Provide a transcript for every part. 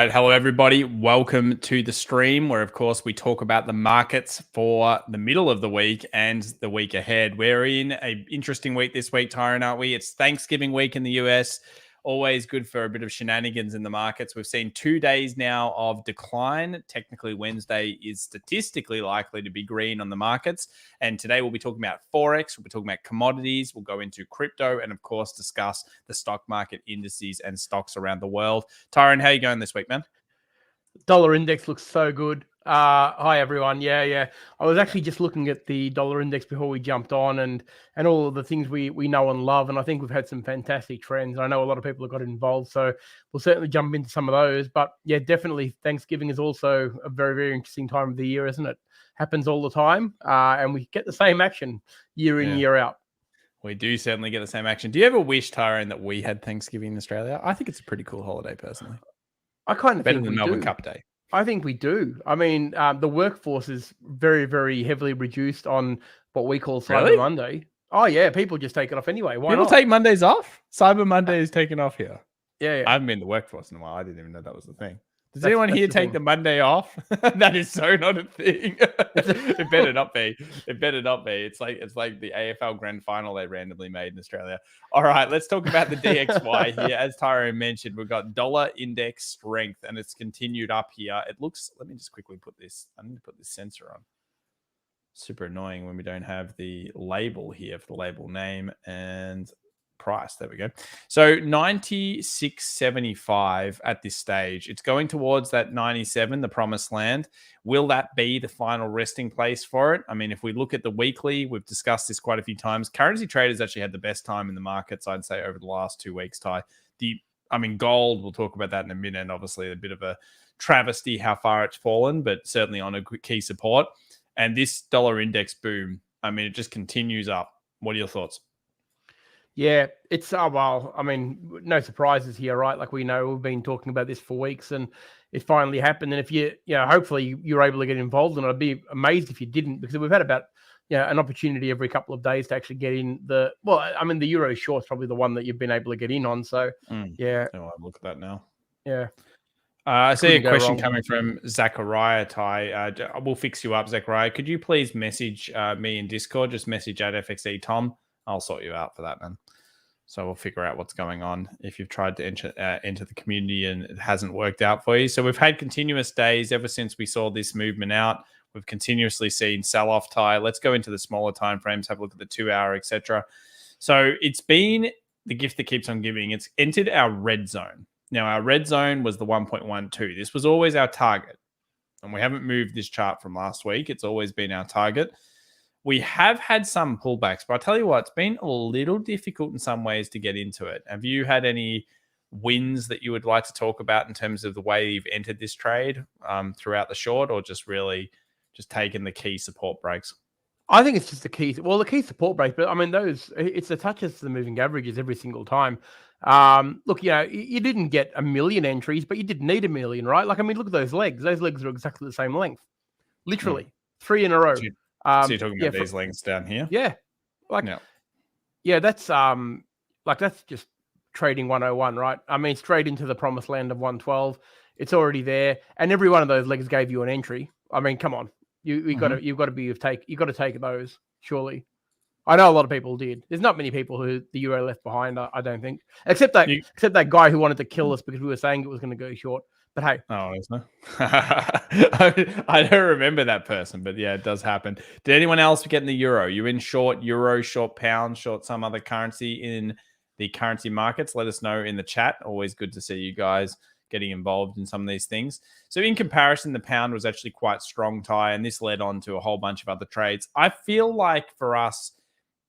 right. Hello, everybody. Welcome to the stream where, of course, we talk about the markets for the middle of the week and the week ahead. We're in an interesting week this week, Tyron, aren't we? It's Thanksgiving week in the US. Always good for a bit of shenanigans in the markets. We've seen 2 days now of decline. Technically, Wednesday is statistically likely to be green on the markets. And today we'll be talking about Forex. We'll be talking about commodities. We'll go into crypto and, of course, discuss the stock market indices and stocks around the world. Tyron, how are you going this week, man? Dollar index looks so good. Hi, everyone. Yeah. I was actually just looking at the dollar index before we jumped on and all of the things we know and love. And I think we've had some fantastic trends. I know a lot of people have got involved, so we'll certainly jump into some of those. But yeah, definitely Thanksgiving is also a very, very interesting time of the year, isn't it? Happens all the time. And we get the same action year in, year out. We do certainly get the same action. Do you ever wish, Tyron, that we had Thanksgiving in Australia? I think it's a pretty cool holiday, personally. I kind of better think than we Melbourne do. Cup Day. I think we do. I mean, the workforce is very, very heavily reduced on what we call Cyber Monday. Oh, yeah. People just take it off anyway. Why People not? take Mondays off? Cyber Monday is taken off here. Yeah. I haven't been in the workforce in a while. I didn't even know that was the thing. Does anyone here take the Monday off? That is so not a thing. It better not be. It better not be. It's like the AFL Grand Final they randomly made in Australia. All right, let's talk about the DXY here. As Tyron mentioned, we've got dollar index strength, and it's continued up here. It looks. Let me just quickly put this. I need to put this sensor on. Super annoying when we don't have the label here for the label name and price. There we go. So 96.75 at this stage. It's going towards that 97, the promised land. Will that be the final resting place for it? I mean, if we look at the weekly, we've discussed this quite a few times. Currency traders actually had the best time in the markets, I'd say, over the last 2 weeks, Ty. Gold, we'll talk about that in a minute. And obviously, a bit of a travesty how far it's fallen, but certainly on a key support. And this dollar index boom, I mean, it just continues up. What are your thoughts? Yeah, it's no surprises here, right? Like we know we've been talking about this for weeks, and it finally happened. And if hopefully you're able to get involved, and I'd be amazed if you didn't, because we've had about an opportunity every couple of days to actually get in the Euro short's probably the one that you've been able to get in on. So yeah, I'll look at that now. Yeah. I see a question coming from Zachariah, Ty. We'll fix you up, Zachariah. Could you please message me in Discord? Just message at FXE Tom. I'll sort you out for that, man. So we'll figure out what's going on if you've tried to enter the community and it hasn't worked out for you. So we've had continuous days ever since we saw this movement out. We've continuously seen sell-off, Ty. Let's go into the smaller time frames, have a look at the 2 hour, etc. So it's been the gift that keeps on giving. It's entered our red zone. Now, our red zone was the 1.12. This was always our target. And we haven't moved this chart from last week. It's always been our target. We have had some pullbacks, but I tell you what, it's been a little difficult in some ways to get into it. Have you had any wins that you would like to talk about in terms of the way you've entered this trade throughout the short, or just really just taking the key support breaks? I think it's just the key support break, but I mean, it's the touches to the moving averages every single time. Look, you didn't get 1 million entries, but you didn't need 1 million, right? Like, I mean, look at those legs. Those legs are exactly the same length. Literally 3 in a row. So you're talking about these lengths down here? Yeah. That's that's just trading 101, right? I mean, straight into the promised land of 112. It's already there. And every one of those legs gave you an you've got to take those, surely. I know a lot of people did. There's not many people who the euro left behind, I don't think. Except that guy who wanted to kill us because we were saying it was going to go short. But hey. Oh, is there? I don't remember that person, but yeah, it does happen. Did anyone else get in the euro? You in short euro, short pound, short some other currency in the currency markets? Let us know in the chat. Always good to see you guys getting involved in some of these things. So in comparison, the pound was actually quite strong, Ty, and this led on to a whole bunch of other trades. I feel like for us,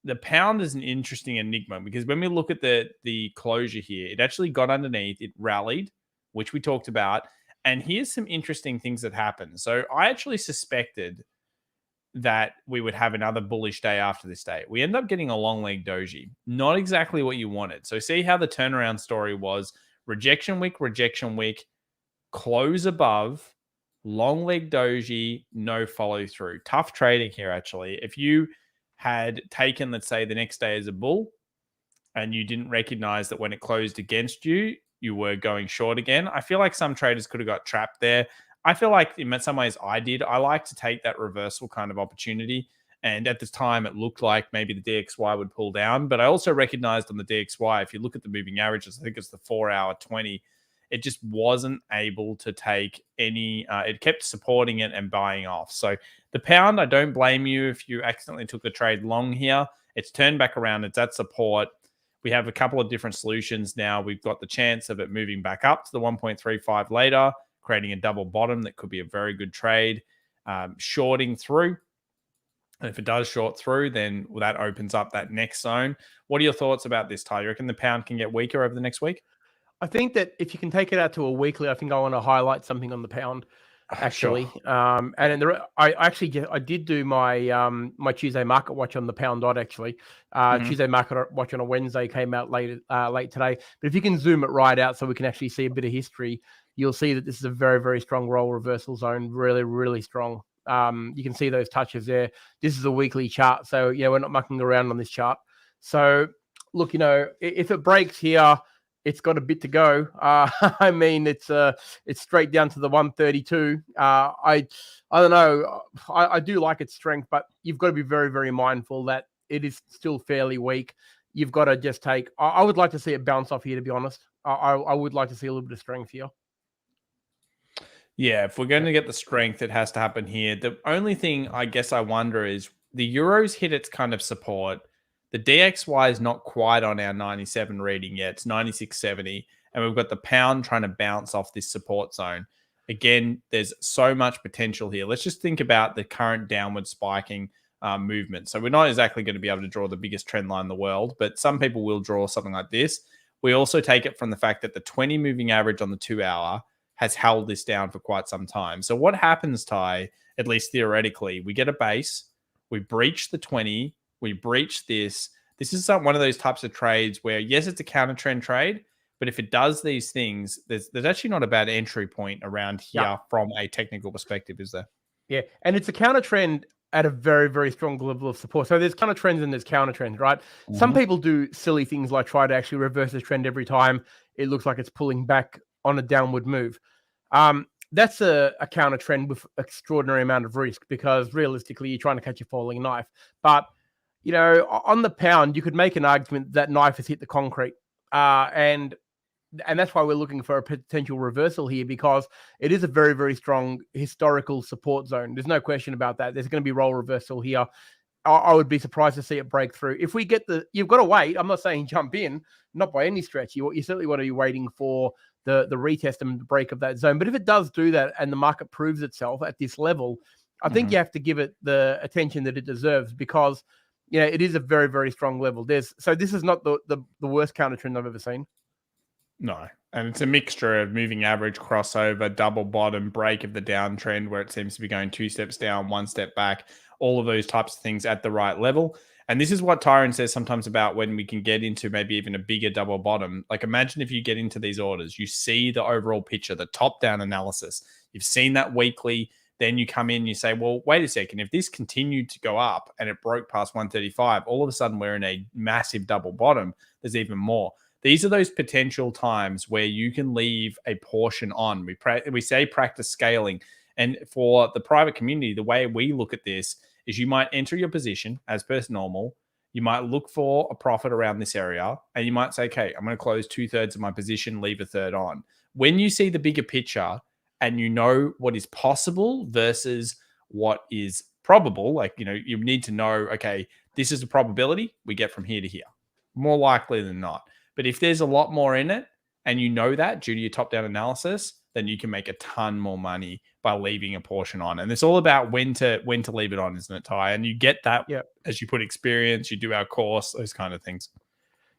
the pound is an interesting enigma because when we look at the closure here, it actually got underneath, it rallied, which we talked about. And here's some interesting things that happened. So I actually suspected that we would have another bullish day after this day. We end up getting a long leg doji. Not exactly what you wanted. So see how the turnaround story was. Rejection week, close above, long leg doji, no follow through. Tough trading here, actually. If you had taken, let's say, the next day as a bull and you didn't recognize that when it closed against you, you were going short again. I feel like some traders could have got trapped there. I feel like in some ways I did. I like to take that reversal kind of opportunity. And at this time, it looked like maybe the DXY would pull down. But I also recognized on the DXY, if you look at the moving averages, I think it's the 4-hour 20, it just wasn't able to take any, it kept supporting it and buying off. So the pound, I don't blame you if you accidentally took a trade long here. It's turned back around. It's at support. We have a couple of different solutions now. We've got the chance of it moving back up to the 1.35 later, creating a double bottom that could be a very good trade. Shorting through. And if it does short through, then that opens up that next zone. What are your thoughts about this, Ty? You reckon the pound can get weaker over the next week? I think that if you can take it out to a weekly, I think I want to highlight something on the pound, actually. Sure. I did do my my Tuesday market watch on the pound dot actually. Tuesday market watch on a Wednesday came out late today. But if you can zoom it right out so we can actually see a bit of history, you'll see that this is a very, very strong roll reversal zone. Really, really strong. You can see those touches there. This is a weekly chart, so yeah, we're not mucking around on this chart. So look, if it breaks here, it's got a bit to go. I mean, it's straight down to the 132. I don't know. I do like its strength, but you've got to be very, very mindful that it is still fairly weak. You've got to just take. I would like to see it bounce off here, to be honest. I would like to see a little bit of strength here. Yeah, if we're going to get the strength, it has to happen here. The only thing I guess I wonder is the Euro's hit its kind of support. The DXY is not quite on our 97 reading yet. It's 96.70. And we've got the pound trying to bounce off this support zone. Again, there's so much potential here. Let's just think about the current downward spiking movement. So we're not exactly going to be able to draw the biggest trend line in the world, but some people will draw something like this. We also take it from the fact that the 20 moving average on the 2-hour has held this down for quite some time. So what happens, Ty, at least theoretically, we get a base, we breach the 20, we breach this. This is one of those types of trades where, yes, it's a counter trend trade, but if it does these things, there's actually not a bad entry point around here from a technical perspective, is there? Yeah, and it's a counter trend at a very, very strong level of support. So there's counter trends and there's counter trends, right? Some people do silly things like try to actually reverse the trend every time it looks like it's pulling back on a downward move. That's a counter trend with extraordinary amount of risk because realistically you're trying to catch a falling knife. But on the pound, you could make an argument that knife has hit the concrete, and that's why we're looking for a potential reversal here because it is a very, very strong historical support zone. There's no question about that. There's going to be roll reversal here. I would be surprised to see it break through. If we get you've got to wait. I'm not saying jump in, not by any stretch. You certainly want to be waiting for the retest and the break of that zone. But if it does do that and the market proves itself at this level, I think you have to give it the attention that it deserves because it is a very, very strong level. So this is not the worst counter trend I've ever seen. No. And it's a mixture of moving average, crossover, double bottom, break of the downtrend where it seems to be going 2 steps down, 1 step back, all of those types of things at the right level. And this is what Tyron says sometimes about when we can get into maybe even a bigger double bottom. Like imagine if you get into these orders, you see the overall picture, the top-down analysis. You've seen that weekly. Then you come in and you say, well, wait a second. If this continued to go up and it broke past 135, all of a sudden we're in a massive double bottom. There's even more. These are those potential times where you can leave a portion on. We say practice scaling. And for the private community, the way we look at this is you might enter your position as per normal. You might look for a profit around this area and you might say, okay, I'm going to close 2/3 of my position, leave a third on. When you see the bigger picture and you know what is possible versus what is probable, like, you need to know, okay, this is a probability we get from here to here, more likely than not. But if there's a lot more in it and you know that due to your top-down analysis, then you can make a ton more money by leaving a portion on. And it's all about when to leave it on, isn't it, Ty? And you get that as you put experience, you do our course, those kind of things.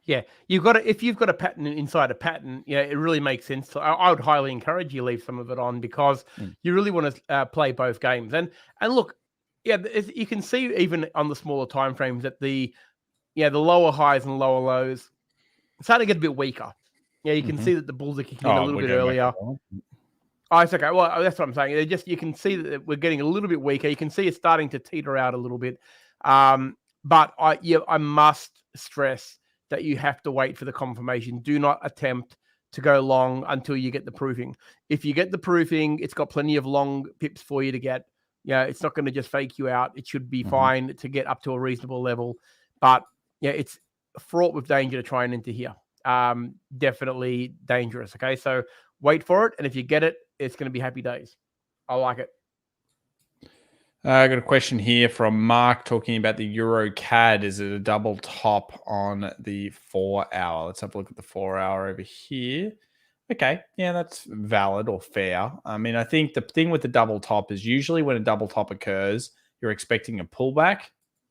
Yeah, if you've got a pattern inside a pattern, it really makes sense. So I would highly encourage you leave some of it on because you really want to play both games. And look, you can see even on the smaller time frames that the lower highs and lower lows starting to get a bit weaker. Yeah, you can see that the bulls are kicking in a little bit earlier. Oh, it's okay. Well, that's what I'm saying. You can see that we're getting a little bit weaker. You can see it's starting to teeter out a little bit. But I must stress that you have to wait for the confirmation. Do not attempt to go long until you get the proofing. If you get the proofing, it's got plenty of long pips for you to get. Yeah, it's not going to just fake you out. It should be fine to get up to a reasonable level. But yeah, it's fraught with danger to try and enter here. Definitely dangerous. Okay, so wait for it, and if you get it, it's going to be happy days. I like it. I got a question here from Mark talking about the Euro CAD. Is it a double top on the 4 hour? Let's have a look at the 4 hour over here. Okay, yeah, that's valid or fair. I mean, I think the thing with the double top is usually when a double top occurs, you're expecting a pullback,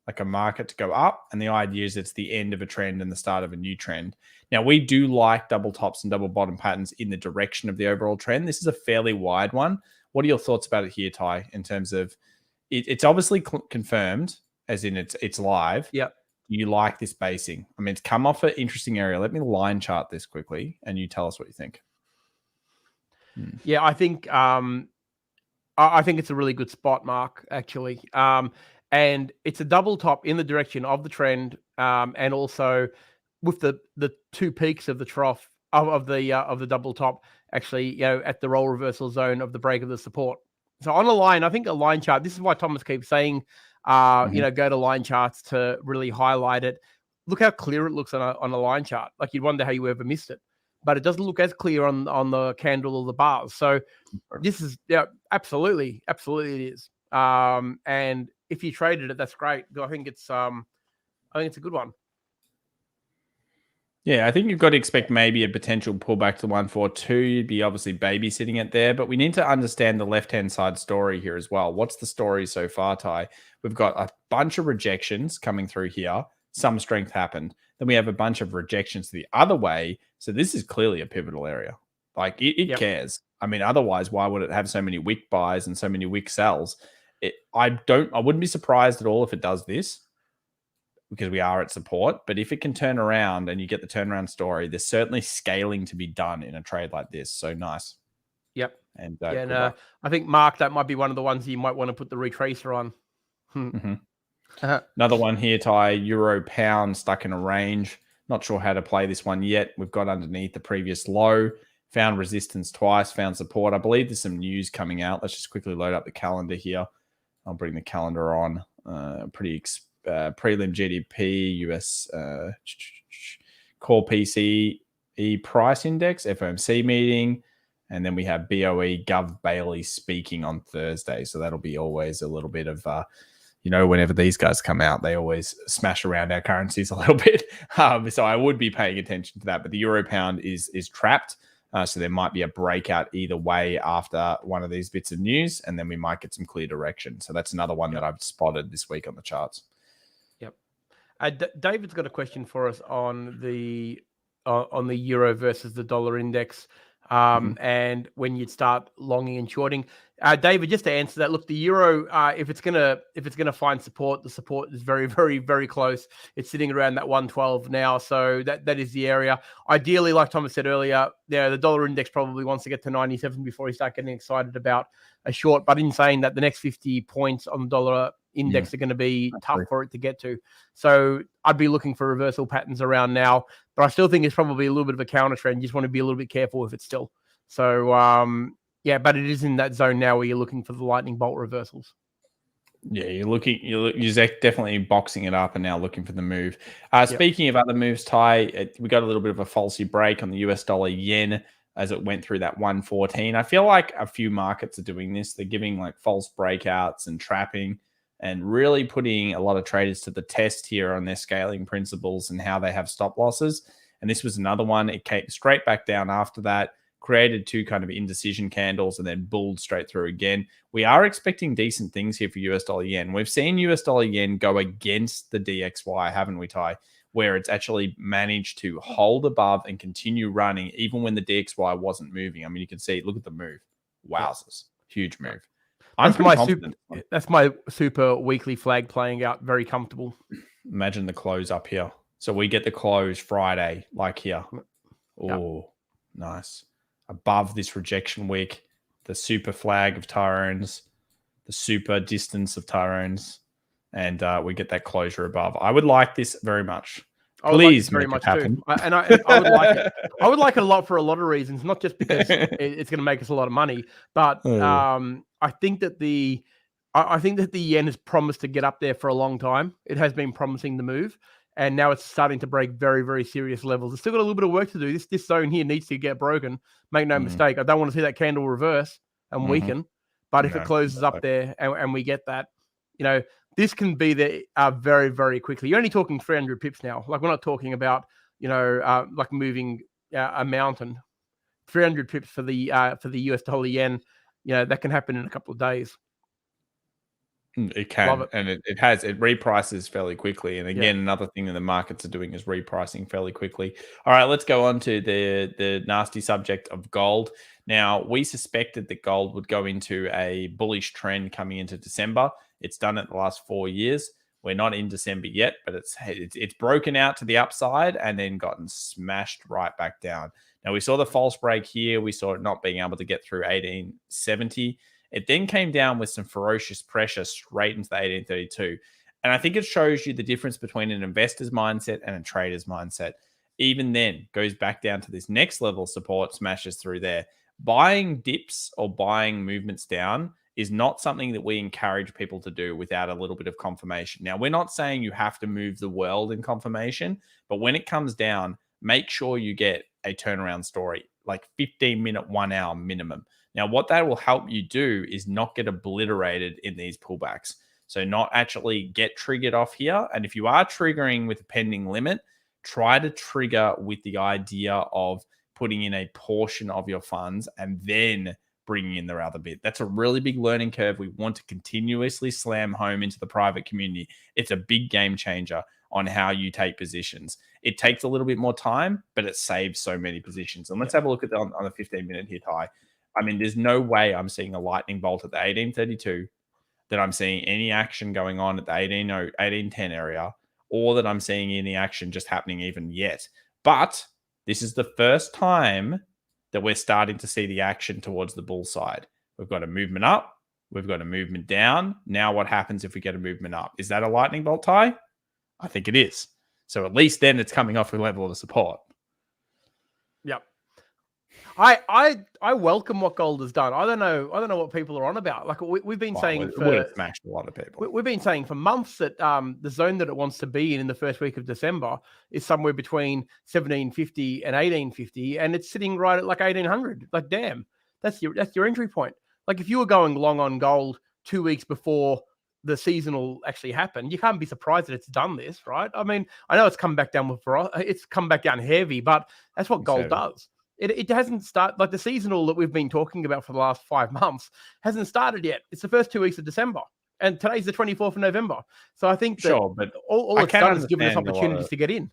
like a market to go up. And the idea is it's the end of a trend and the start of a new trend. Now, we do like double tops and double bottom patterns in the direction of the overall trend. This is a fairly wide one. What are your thoughts about it here, Ty, in terms of it's obviously confirmed, as in it's live. Yep. You like this basing. I mean, it's come off an interesting area. Let me line chart this quickly, and you tell us what you think. Yeah, I think it's a really good spot, Mark, actually. And it's a double top in the direction of the trend, and also with the two peaks of the trough of the double top, actually, at the roll reversal zone of the break of the support. So on a line, I think a line chart, this is why Thomas keeps saying, go to line charts to really highlight it. Look how clear it looks on a line chart. Like you'd wonder how you ever missed it, but it doesn't look as clear on the candle or the bars. So this is, absolutely it is. And if you traded it, that's great. I think it's a good one. Yeah, I think you've got to expect maybe a potential pullback to 142. You'd be obviously babysitting it there, but we need to understand the left-hand side story here as well. What's the story so far, Ty? We've got a bunch of rejections coming through here. Some strength happened. Then we have a bunch of rejections the other way. So this is clearly a pivotal area. Like it cares. I mean, otherwise, why would it have so many wick buys and so many wick sells? I wouldn't be surprised at all if it does this, because we are at support. But if it can turn around and you get the turnaround story, there's certainly scaling to be done in a trade like this. So nice. Yep. And I think, Mark, that might be one of the ones you might want to put the retracer on. Another one here, Ty, Euro pound stuck in a range. Not sure how to play this one yet. We've got underneath the previous low, found resistance twice, found support. I believe there's some news coming out. Let's just quickly load up the calendar here. I'll bring the calendar on. Prelim GDP, US core PCE price index, FOMC meeting, and then we have BOE Gov Bailey speaking on Thursday. So that'll be always a little bit of, whenever these guys come out, they always smash around our currencies a little bit. So I would be paying attention to that. But the Euro pound is trapped. So there might be a breakout either way after one of these bits of news, and then we might get some clear direction. So that's another one that I've spotted this week on the charts. David's got a question for us on the euro versus the dollar index, and when you'd start longing and shorting. David, just to answer that, look, the euro, if it's gonna find support, the support is very, very, very close. It's sitting around that 112 now, so that is the area. Ideally, like Thomas said earlier, the dollar index probably wants to get to 97 before you start getting excited about a short. But in saying that, the next 50 points on the dollar index are going to be tough for it to get to. So I'd be looking for reversal patterns around now, but I still think it's probably a little bit of a counter trend. You just want to be a little bit careful if it's still. So but it is in that zone now where you're looking for the lightning bolt reversals. Yeah, you're definitely boxing it up and now looking for the move. Speaking of other moves, Ty, we got a little bit of a falsy break on the US dollar yen as it went through that 114. I feel like a few markets are doing this. They're giving like false breakouts and trapping, and really putting a lot of traders to the test here on their scaling principles and how they have stop losses. And this was another one. It came straight back down after that, created two kind of indecision candles, and then bulled straight through again. We are expecting decent things here for US dollar yen. We've seen US dollar yen go against the DXY, haven't we, Ty? Where it's actually managed to hold above and continue running even when the DXY wasn't moving. I mean, you can see, look at the move. Wowzers. Huge move. That's my super weekly flag playing out very comfortable. Imagine the close up here. So we get the close Friday, like here. Oh, nice. Above this rejection wick, the super flag of Tyrones, the super distance of Tyrones, and we get that closure above. I would like this very much. I would like it Please very make it much happen. too. I would like it. I would like it a lot for a lot of reasons, not just because it's going to make us a lot of money, but I think that the yen has promised to get up there for a long time. It has been promising the move, and now it's starting to break very, very serious levels. It's still got a little bit of work to do. This zone here needs to get broken. Make no mistake. I don't want to see that candle reverse and weaken, but if it closes up there and we get that, this can be there very, very quickly. You're only talking 300 pips now. Like, we're not talking about, like moving a mountain. 300 pips for the US dollar yen, that can happen in a couple of days. It can, and it reprices fairly quickly. And again, another thing that the markets are doing is repricing fairly quickly. All right, let's go on to the nasty subject of gold. Now, we suspected that gold would go into a bullish trend coming into December. It's done it the last 4 years. We're not in December yet, but it's broken out to the upside and then gotten smashed right back down. Now, we saw the false break here. We saw it not being able to get through 1870. It then came down with some ferocious pressure straight into the 1832. And I think it shows you the difference between an investor's mindset and a trader's mindset. Even then, goes back down to this next level of support, smashes through there. Buying dips or buying movements down is not something that we encourage people to do without a little bit of confirmation. Now, we're not saying you have to move the world in confirmation, but when it comes down, make sure you get a turnaround story, like 15-minute, 1 hour minimum. Now, what that will help you do is not get obliterated in these pullbacks. So not actually get triggered off here. And if you are triggering with a pending limit, try to trigger with the idea of putting in a portion of your funds and then bringing in the other bit. That's a really big learning curve. We want to continuously slam home into the private community. It's a big game changer on how you take positions. It takes a little bit more time, but it saves so many positions. And let's have a look at on the 15-minute here, Ty. I mean, there's no way I'm seeing a lightning bolt at the 1832, that I'm seeing any action going on at the 1810 area, or that I'm seeing any action just happening even yet. But this is the first time that we're starting to see the action towards the bull side. We've got a movement up. We've got a movement down. Now what happens if we get a movement up? Is that a lightning bolt, Ty? I think it is. So at least then it's coming off a level of support. Yep. I welcome what gold has done. I don't know what people are on about. Like we've been saying, it would have smashed a lot of people. We've been saying for months that the zone that it wants to be in the first week of December is somewhere between 1750 and 1850, and it's sitting right at like 1800. Like, damn, that's your entry point. Like, if you were going long on gold 2 weeks before the seasonal actually happened, you can't be surprised that it's done this, right? I mean, I know it's come back down it's come back down heavy, but that's what gold does. It hasn't started, like the seasonal that we've been talking about for the last 5 months hasn't started yet. It's the first 2 weeks of December, and today's the 24th of November. So I think that but all it's done is given us opportunities to get in.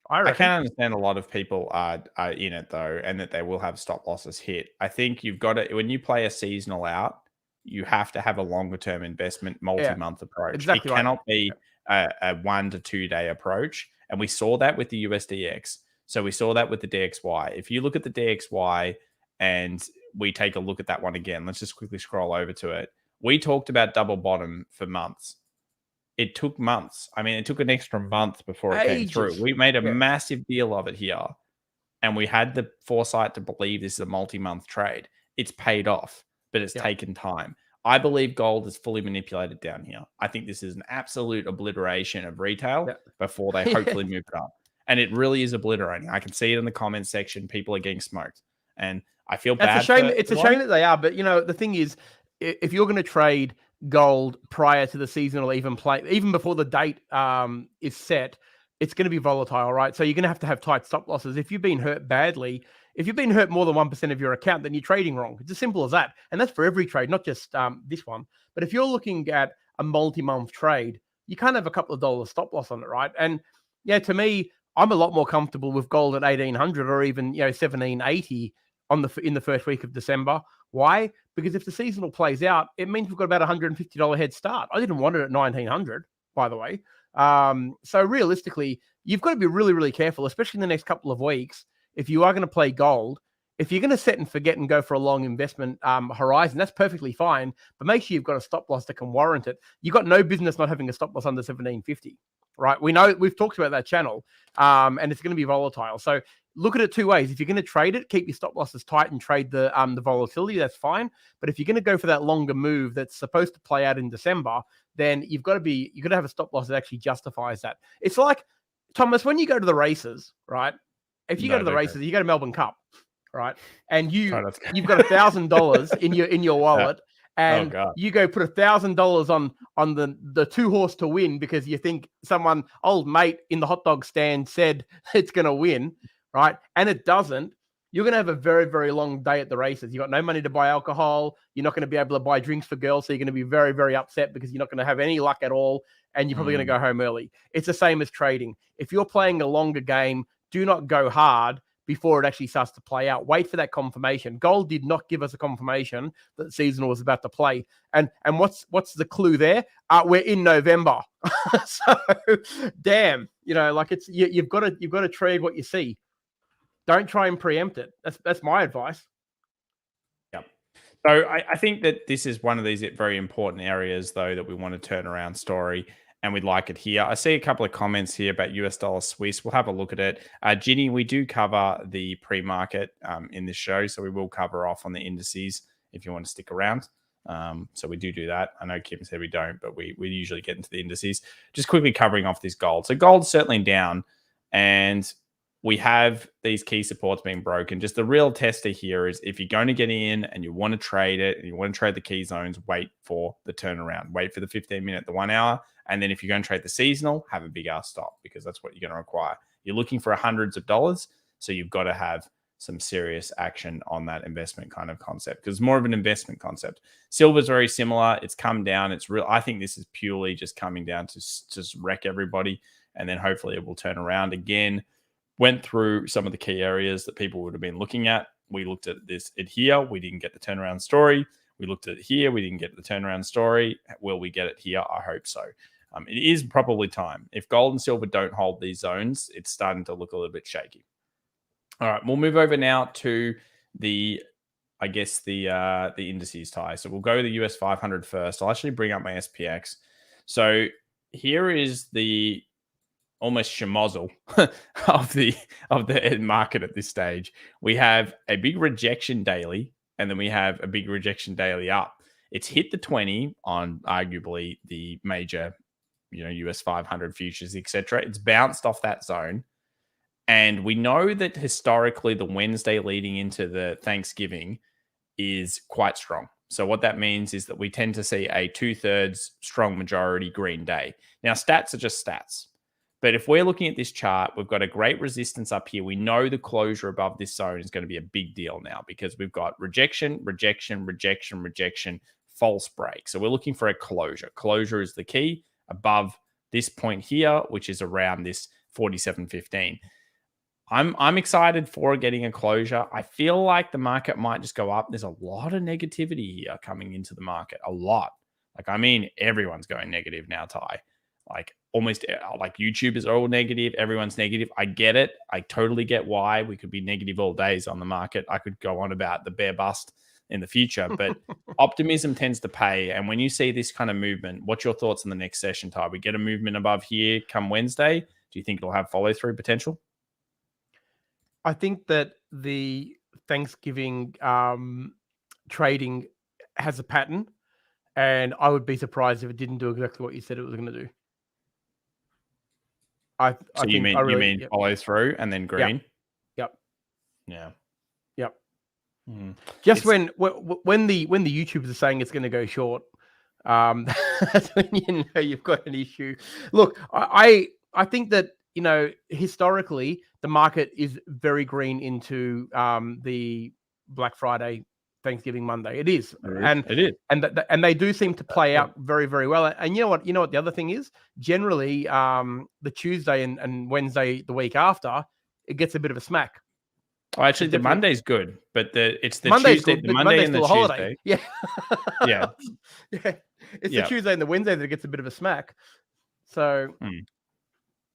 I can understand a lot of people are in it though, and that they will have stop losses hit. I think you've got to, when you play a seasonal out, you have to have a longer term investment, multi-month approach. Exactly, it cannot be a 1 to 2 day approach. And we saw that with the USDX. So we saw that with the DXY. If you look at the DXY and we take a look at that one again, let's just quickly scroll over to it. We talked about double bottom for months. It took months. I mean, it took an extra month before it came through. We made a massive deal of it here. And we had the foresight to believe this is a multi-month trade. It's paid off, but it's taken time. I believe gold is fully manipulated down here. I think this is an absolute obliteration of retail before they hopefully move it up. And it really is obliterating. I can see it in the comments section. People are getting smoked. And I feel bad. It's a shame. It's a shame that they are. But, the thing is, if you're going to trade gold prior to the seasonal even before the date is set, it's going to be volatile, right? So you're going to have tight stop losses. If you've been hurt badly, if you've been hurt more than 1% of your account, then you're trading wrong. It's as simple as that. And that's for every trade, not just this one. But if you're looking at a multi-month trade, you can't have a couple of dollars stop loss on it, right? And yeah, to me, I'm a lot more comfortable with gold at 1800 or even 1780 in the first week of December. Why? Because if the seasonal plays out, it means we've got about $150 head start. I didn't want it at 1900, by the way. So realistically, you've got to be really, really careful, especially in the next couple of weeks. If you are going to play gold, if you're going to set and forget and go for a long investment horizon, that's perfectly fine. But make sure you've got a stop loss that can warrant it. You've got no business not having a stop loss under 1750. right? We know we've talked about that channel, and it's going to be volatile. So look at it two ways. If you're going to trade it, keep your stop losses tight and trade the volatility. That's fine. But if you're going to go for that longer move that's supposed to play out in December, then you've got to have a stop loss that actually justifies that. It's like, Thomas, when you go to the races, right? If you go to the races, you go to Melbourne Cup, right? And you've got $1,000 in your wallet, and you go put $1,000 on the 2-horse to win because you think someone old mate in the hot dog stand said it's going to win, right? And it doesn't. You're going to have a very, very long day at the races. You've got no money to buy alcohol. You're not going to be able to buy drinks for girls. So you're going to be very, very upset because you're not going to have any luck at all. And you're probably going to go home early. It's the same as trading. If you're playing a longer game, do not go hard before it actually starts to play out. Wait for that confirmation. Gold did not give us a confirmation that the season was about to play. And what's the clue there? We're in November. So damn, like it's you've got to trade what you see. Don't try and preempt it. That's my advice. Yeah. So I think that this is one of these very important areas, though, that we want to turn around story, and we'd like it here. I see a couple of comments here about US dollar Swiss. We'll have a look at it. Ginny, we do cover the pre-market in this show, so we will cover off on the indices if you want to stick around. So we do that. I know Kim said we don't, but we usually get into the indices. Just quickly covering off this gold. So gold's certainly down, and we have these key supports being broken. Just the real tester here is if you're going to get in and you want to trade it and you want to trade the key zones, wait for the turnaround. Wait for the 15-minute, the 1 hour. And then if you're going to trade the seasonal, have a big ass stop because that's what you're going to require. You're looking for hundreds of dollars, so you've got to have some serious action on that investment kind of concept because it's more of an investment concept. Silver's very similar. It's come down. It's real. I think this is purely just coming down to just wreck everybody, and then hopefully it will turn around again. Went through some of the key areas that people would have been looking at. We looked at it here. We didn't get the turnaround story. We looked at it here. We didn't get the turnaround story. Will we get it here? I hope so. It is probably time. If gold and silver don't hold these zones, it's starting to look a little bit shaky. All right, we'll move over now to the indices, Ty. So we'll go to the US 500 first. I'll actually bring up my SPX. So here is the almost schmozzle of the market at this stage. We have a big rejection daily, and then we have a big rejection daily up. It's hit the 20 on arguably the major, US 500 futures, etc. It's bounced off that zone. And we know that historically the Wednesday leading into the Thanksgiving is quite strong. So what that means is that we tend to see a 2/3 strong majority green day. Now, stats are just stats. But if we're looking at this chart, we've got a great resistance up here. We know the closure above this zone is going to be a big deal now because we've got rejection, rejection, rejection, rejection, false break. So we're looking for a closure. Closure is the key above this point here, which is around this 47.15. I'm excited for getting a closure. I feel like the market might just go up. There's a lot of negativity here coming into the market. A lot. Everyone's going negative now, Ty. Almost like YouTubers are all negative. Everyone's negative. I get it. I totally get why we could be negative all days on the market. I could go on about the bear bust in the future, but optimism tends to pay. And when you see this kind of movement, what's your thoughts on the next session, Ty? We get a movement above here come Wednesday. Do you think it'll have follow through potential? I think that the Thanksgiving trading has a pattern, and I would be surprised if it didn't do exactly what you said it was going to do. You mean follow through and then green? Yep. Yeah. Yep. Just when the YouTubers are saying it's going to go short, that's when you know you've got an issue. Look, I think that historically the market is very green into the Black Friday, Thanksgiving Monday. It is. And they do seem to play out very, very well. And you know what the other thing is? Generally, the Tuesday and Wednesday the week after, it gets a bit of a smack. Oh, actually, the Monday's good, but it's the Monday's Tuesday, good, the Monday and the Tuesday. Holiday. Yeah. Yeah. Yeah. It's the Tuesday and the Wednesday that gets a bit of a smack. So and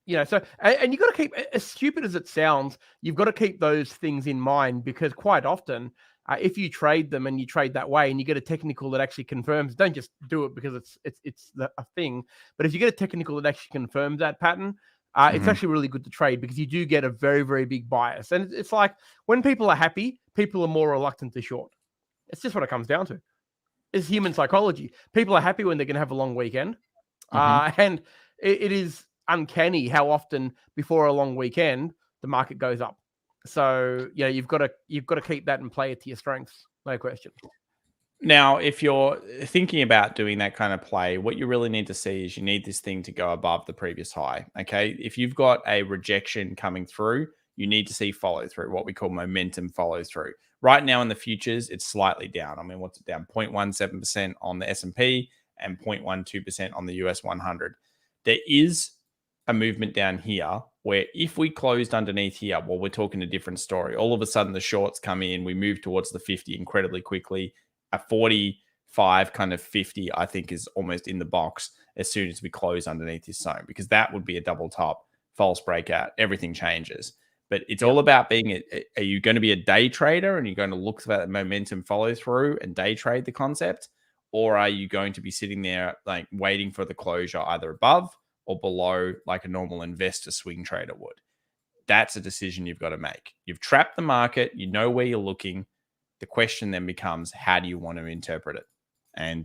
you've got to keep, as stupid as it sounds, you've got to keep those things in mind because quite often if you trade them and you trade that way and you get a technical that actually confirms, don't just do it because it's a thing. But if you get a technical that actually confirms that pattern, it's actually really good to trade because you do get a very, very big bias. And it's like when people are happy, people are more reluctant to short. It's just what it comes down to. It's human psychology. People are happy when they're going to have a long weekend. And it is uncanny how often before a long weekend, the market goes up. So, yeah, you've got to keep that and play it to your strengths. No question. Now, if you're thinking about doing that kind of play, what you really need to see is you need this thing to go above the previous high. Okay. If you've got a rejection coming through, you need to see follow through, what we call momentum follow through. Right now in the futures, it's slightly down. I mean, what's it down? 0.17% on the S&P and 0.12% on the US 100. There is a movement down here where if we closed underneath here, well, we're talking a different story. All of a sudden, the shorts come in, we move towards the 50 incredibly quickly. A 45 kind of 50, I think, is almost in the box as soon as we close underneath this zone, because that would be a double top, false breakout. Everything changes. But it's all about being, are you going to be a day trader and you're going to look for that momentum follow through and day trade the concept? Or are you going to be sitting there like waiting for the closure either above or below like a normal investor swing trader would? That's a decision you've got to make. You've trapped the market. You know where you're looking. The question then becomes, how do you want to interpret it? And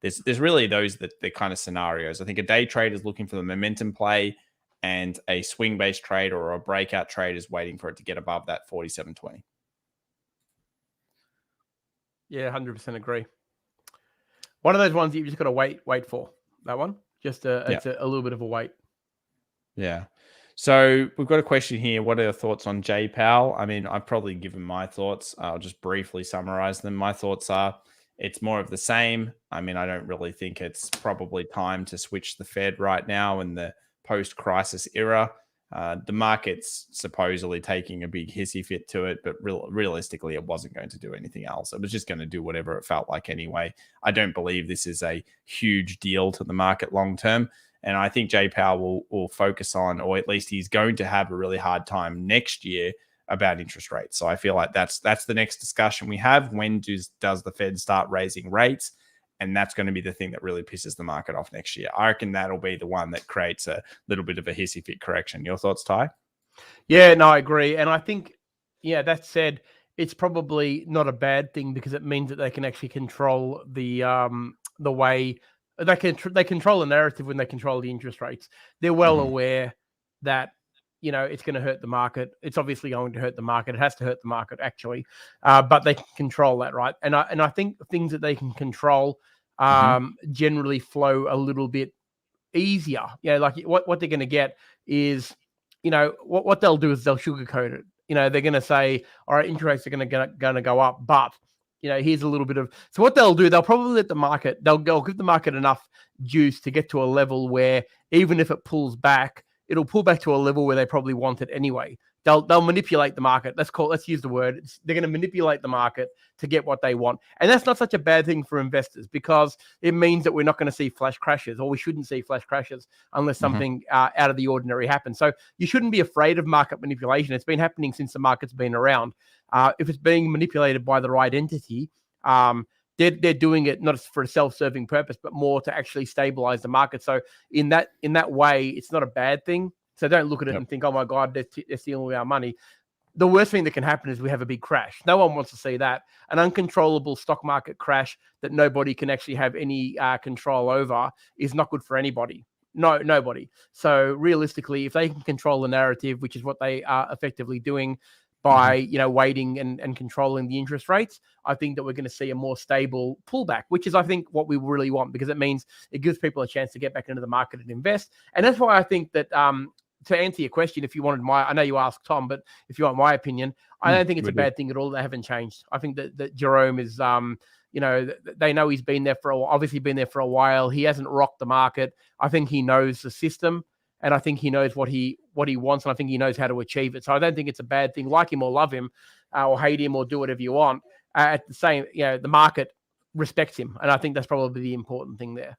there's really those the kind of scenarios. I think a day trader is looking for the momentum play, and a swing-based trade or a breakout trade is waiting for it to get above that 47.20. Yeah, 100% agree. One of those ones that you've just got to wait for. That one, it's a little bit of a wait. Yeah. So we've got a question here. What are your thoughts on JPAL? I mean, I've probably given my thoughts. I'll just briefly summarize them. My thoughts are it's more of the same. I mean, I don't really think it's probably time to switch the Fed right now in the post-crisis era. The market's supposedly taking a big hissy fit to it, but realistically, it wasn't going to do anything else. It was just going to do whatever it felt like anyway. I don't believe this is a huge deal to the market long term. And I think Jay Powell will focus on, or at least he's going to have a really hard time next year about interest rates. So I feel like that's the next discussion we have. When does the Fed start raising rates? And that's going to be the thing that really pisses the market off next year. I reckon that'll be the one that creates a little bit of a hissy fit correction. Your thoughts, Ty? Yeah, no, I agree. And I think, that said, it's probably not a bad thing because it means that they can actually control the way they control the narrative when they control the interest rates. They're well aware that it's going to hurt the market. It's obviously going to hurt the market. It has to hurt the market actually, but they can control that, right? And I think things that they can control generally flow a little bit easier. Like what they're going to get is, what they'll do is they'll sugarcoat it. They're going to say, all right, interest rates are going to go up, but here's a little bit of. So what they'll do, they'll probably let the market. They'll give the market enough juice to get to a level where even if it pulls back, it'll pull back to a level where they probably want it anyway. They'll manipulate the market. Let's use the word. They're going to manipulate the market to get what they want. And that's not such a bad thing for investors because it means that we're not going to see flash crashes, or we shouldn't see flash crashes unless something out of the ordinary happens. So you shouldn't be afraid of market manipulation. It's been happening since the market's been around. If it's being manipulated by the right entity, they're doing it not for a self-serving purpose, but more to actually stabilize the market. So in that way, it's not a bad thing. So don't look at it and think, oh my God, they're stealing our money. The worst thing that can happen is we have a big crash. No one wants to see that. An uncontrollable stock market crash that nobody can actually have any control over is not good for anybody. No, nobody. So realistically, if they can control the narrative, which is what they are effectively doing by waiting and controlling the interest rates, I think that we're going to see a more stable pullback, which is, I think, what we really want, because it means it gives people a chance to get back into the market and invest. And that's why I think that to answer your question, if you wanted I know you asked Tom, but if you want my opinion, I don't think it's a bad thing at all. They haven't changed. I think that Jerome is, they know he's been there obviously been there for a while. He hasn't rocked the market. I think he knows the system, and I think he knows what he wants, and I think he knows how to achieve it. So I don't think it's a bad thing. Like him or love him, or hate him or do whatever you want. At the same, the market respects him, and I think that's probably the important thing there.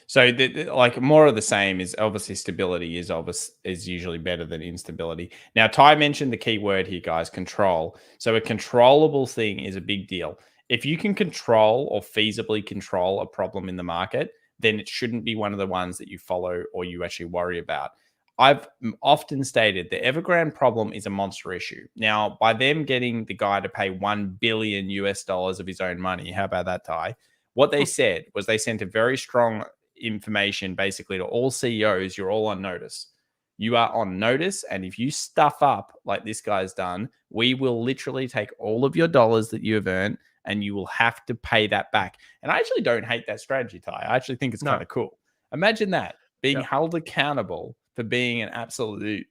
So like more of the same is obviously stability is usually better than instability. Now, Ty mentioned the key word here, guys, control. So a controllable thing is a big deal. If you can control or feasibly control a problem in the market, then it shouldn't be one of the ones that you follow or you actually worry about. I've often stated the Evergrande problem is a monster issue. Now, by them getting the guy to pay 1 billion US dollars of his own money, how about that, Ty? What they said was they sent a very strong information basically to all CEOs. You're all on notice. You are on notice. And if you stuff up like this guy's done, we will literally take all of your dollars that you have earned and you will have to pay that back. And I actually don't hate that strategy, Ty. I actually think it's kind of cool. Imagine that being held accountable for being an absolute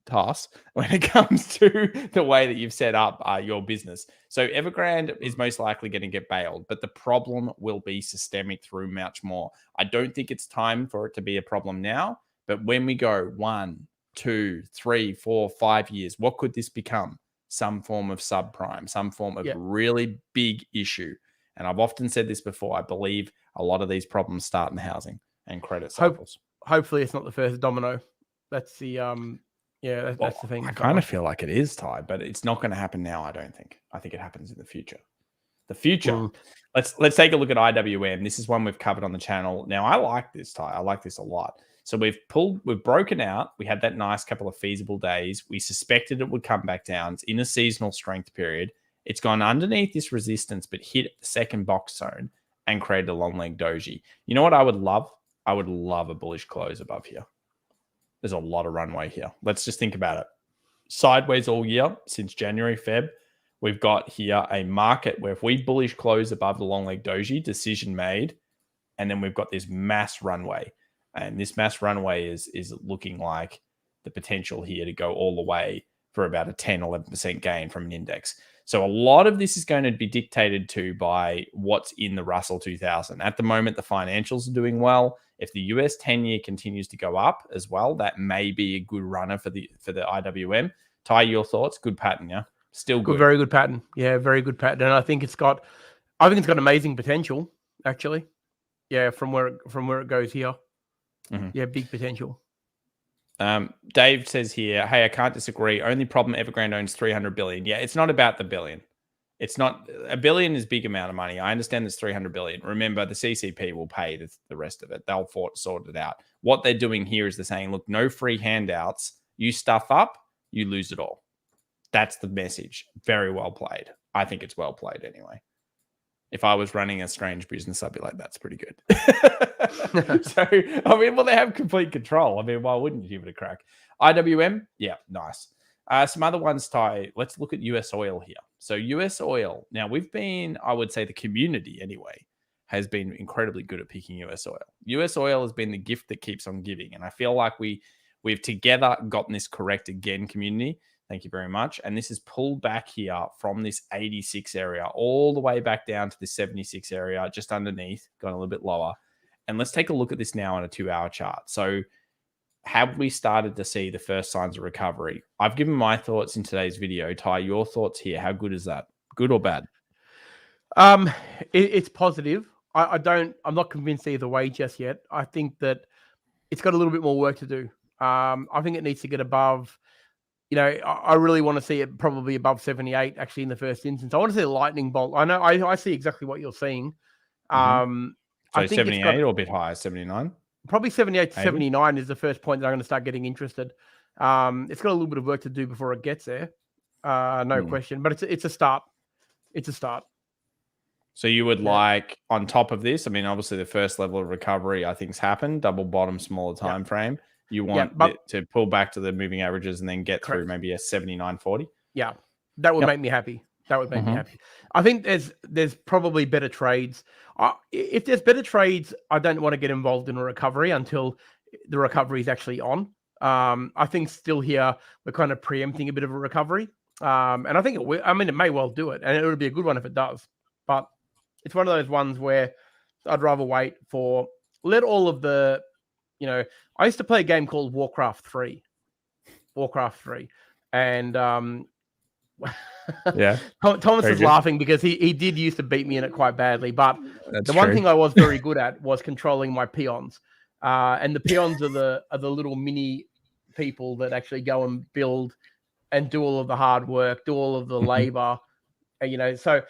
toss when it comes to the way that you've set up your business. So Evergrande is most likely going to get bailed, but the problem will be systemic through much more. I don't think it's time for it to be a problem now, but when we go 1, 2, 3, 4, 5 years, what could this become? Some form of subprime, some form of really big issue. And I've often said this before. I believe a lot of these problems start in the housing and credit cycles. Hopefully it's not the first domino. That's the that's the thing. I kind of feel like it is, Ty, but it's not going to happen now, I don't think. I think it happens in the future. The future. Let's take a look at IWM. This is one we've covered on the channel. Now, I like this, Ty. I like this a lot. So we've broken out. We had that nice couple of feasible days. We suspected it would come back down. It's in a seasonal strength period. It's gone underneath this resistance, but hit the second box zone and created a long leg doji. You know what I would love? I would love a bullish close above here. There's a lot of runway here. Let's just think about it. Sideways all year since January, Feb. We've got here a market where if we bullish close above the long leg doji, decision made, and then we've got this mass runway. And this mass runway is looking like the potential here to go all the way for about a 10, 11% gain from an index. So a lot of this is going to be dictated to by what's in the Russell 2000. At the moment, the financials are doing well. If the US 10-year continues to go up as well, that may be a good runner for the IWM. Ty, your thoughts? Good pattern, yeah? Still good. Very good pattern. Yeah, very good pattern. And I think it's got amazing potential, actually. Yeah, from where it goes here. Yeah, big potential. Dave says here, hey, I can't disagree. Only problem, Evergrande owns 300 billion. Yeah, it's not about the billion. It's not, $1 billion is a big amount of money. I understand there's 300 billion. Remember, the CCP will pay the rest of it. They'll sort it out. What they're doing here is they're saying, look, no free handouts. You stuff up, you lose it all. That's the message. Very well played. I think it's well played anyway. If I was running a strange business, I'd be like, that's pretty good. So, I mean, well, they have complete control. I mean, why wouldn't you give it a crack? IWM, yeah, nice. Some other ones, Ty, let's look at US oil here. So US oil, now we've been, I would say the community anyway, has been incredibly good at picking US oil. US oil has been the gift that keeps on giving. And I feel like we've together gotten this correct again, community. Thank you very much. And this is pulled back here from this 86 area all the way back down to the 76 area, just underneath, going a little bit lower. And let's take a look at this now on a 2-hour chart. So have we started to see the first signs of recovery? I've given my thoughts in today's video. Ty, your thoughts here. How good is that? Good or bad? It's positive. I'm not convinced either way just yet. I think that it's got a little bit more work to do. I think it needs to get above, I really want to see it probably above 78 actually in the first instance. I want to see a lightning bolt. I know I see exactly what you're seeing. So I think 78 or a bit higher, 79? Probably 78 to 79 is the first point that I'm going to start getting interested. It's got a little bit of work to do before it gets there. No question, but it's a start. It's a start. So you would like on top of this, I mean, obviously the first level of recovery, I think's happened, double bottom, smaller time frame. You want it to pull back to the moving averages and then get through maybe a 79.40. Yeah, that would make me happy. That would make me happy. I think there's probably better trades. If there's better trades, I don't want to get involved in a recovery until the recovery is actually on. I think still here we're kind of preempting a bit of a recovery, and I think it may well do it, and it would be a good one if it does. But it's one of those ones where I'd rather wait for all of the. I used to play a game called Warcraft 3, and Yeah. Thomas Very is good. laughing because he did used to beat me in it quite badly. But That's the one true. thing I was very good at was controlling my peons. And the peons are the little mini people that actually go and build and do all of the hard work, do all of the labor. So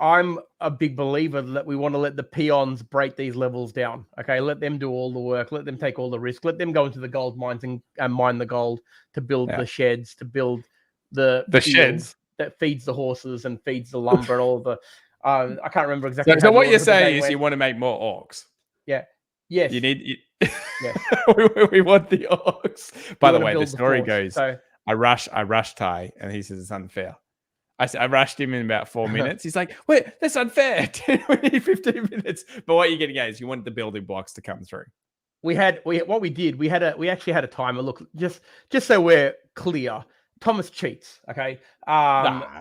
I'm a big believer that we want to let the peons break these levels down. Okay, let them do all the work, let them take all the risk, let them go into the gold mines and mine the gold to build the sheds, to build the fuel sheds that feeds the horses and feeds the lumber and all the. I can't remember exactly. So how what the you're order of the day saying is went. you want to make more orcs. Yeah. Yes. You need. Yes. we want the orcs. By the way, the story goes. So I rushed Ty, and he says it's unfair. I rushed him in about 4 minutes. He's like, "Wait, that's unfair. We need 15 minutes." But what you're getting at is you want the building blocks to come through. we actually had a timer. Look, just so we're clear, Thomas cheats. Okay.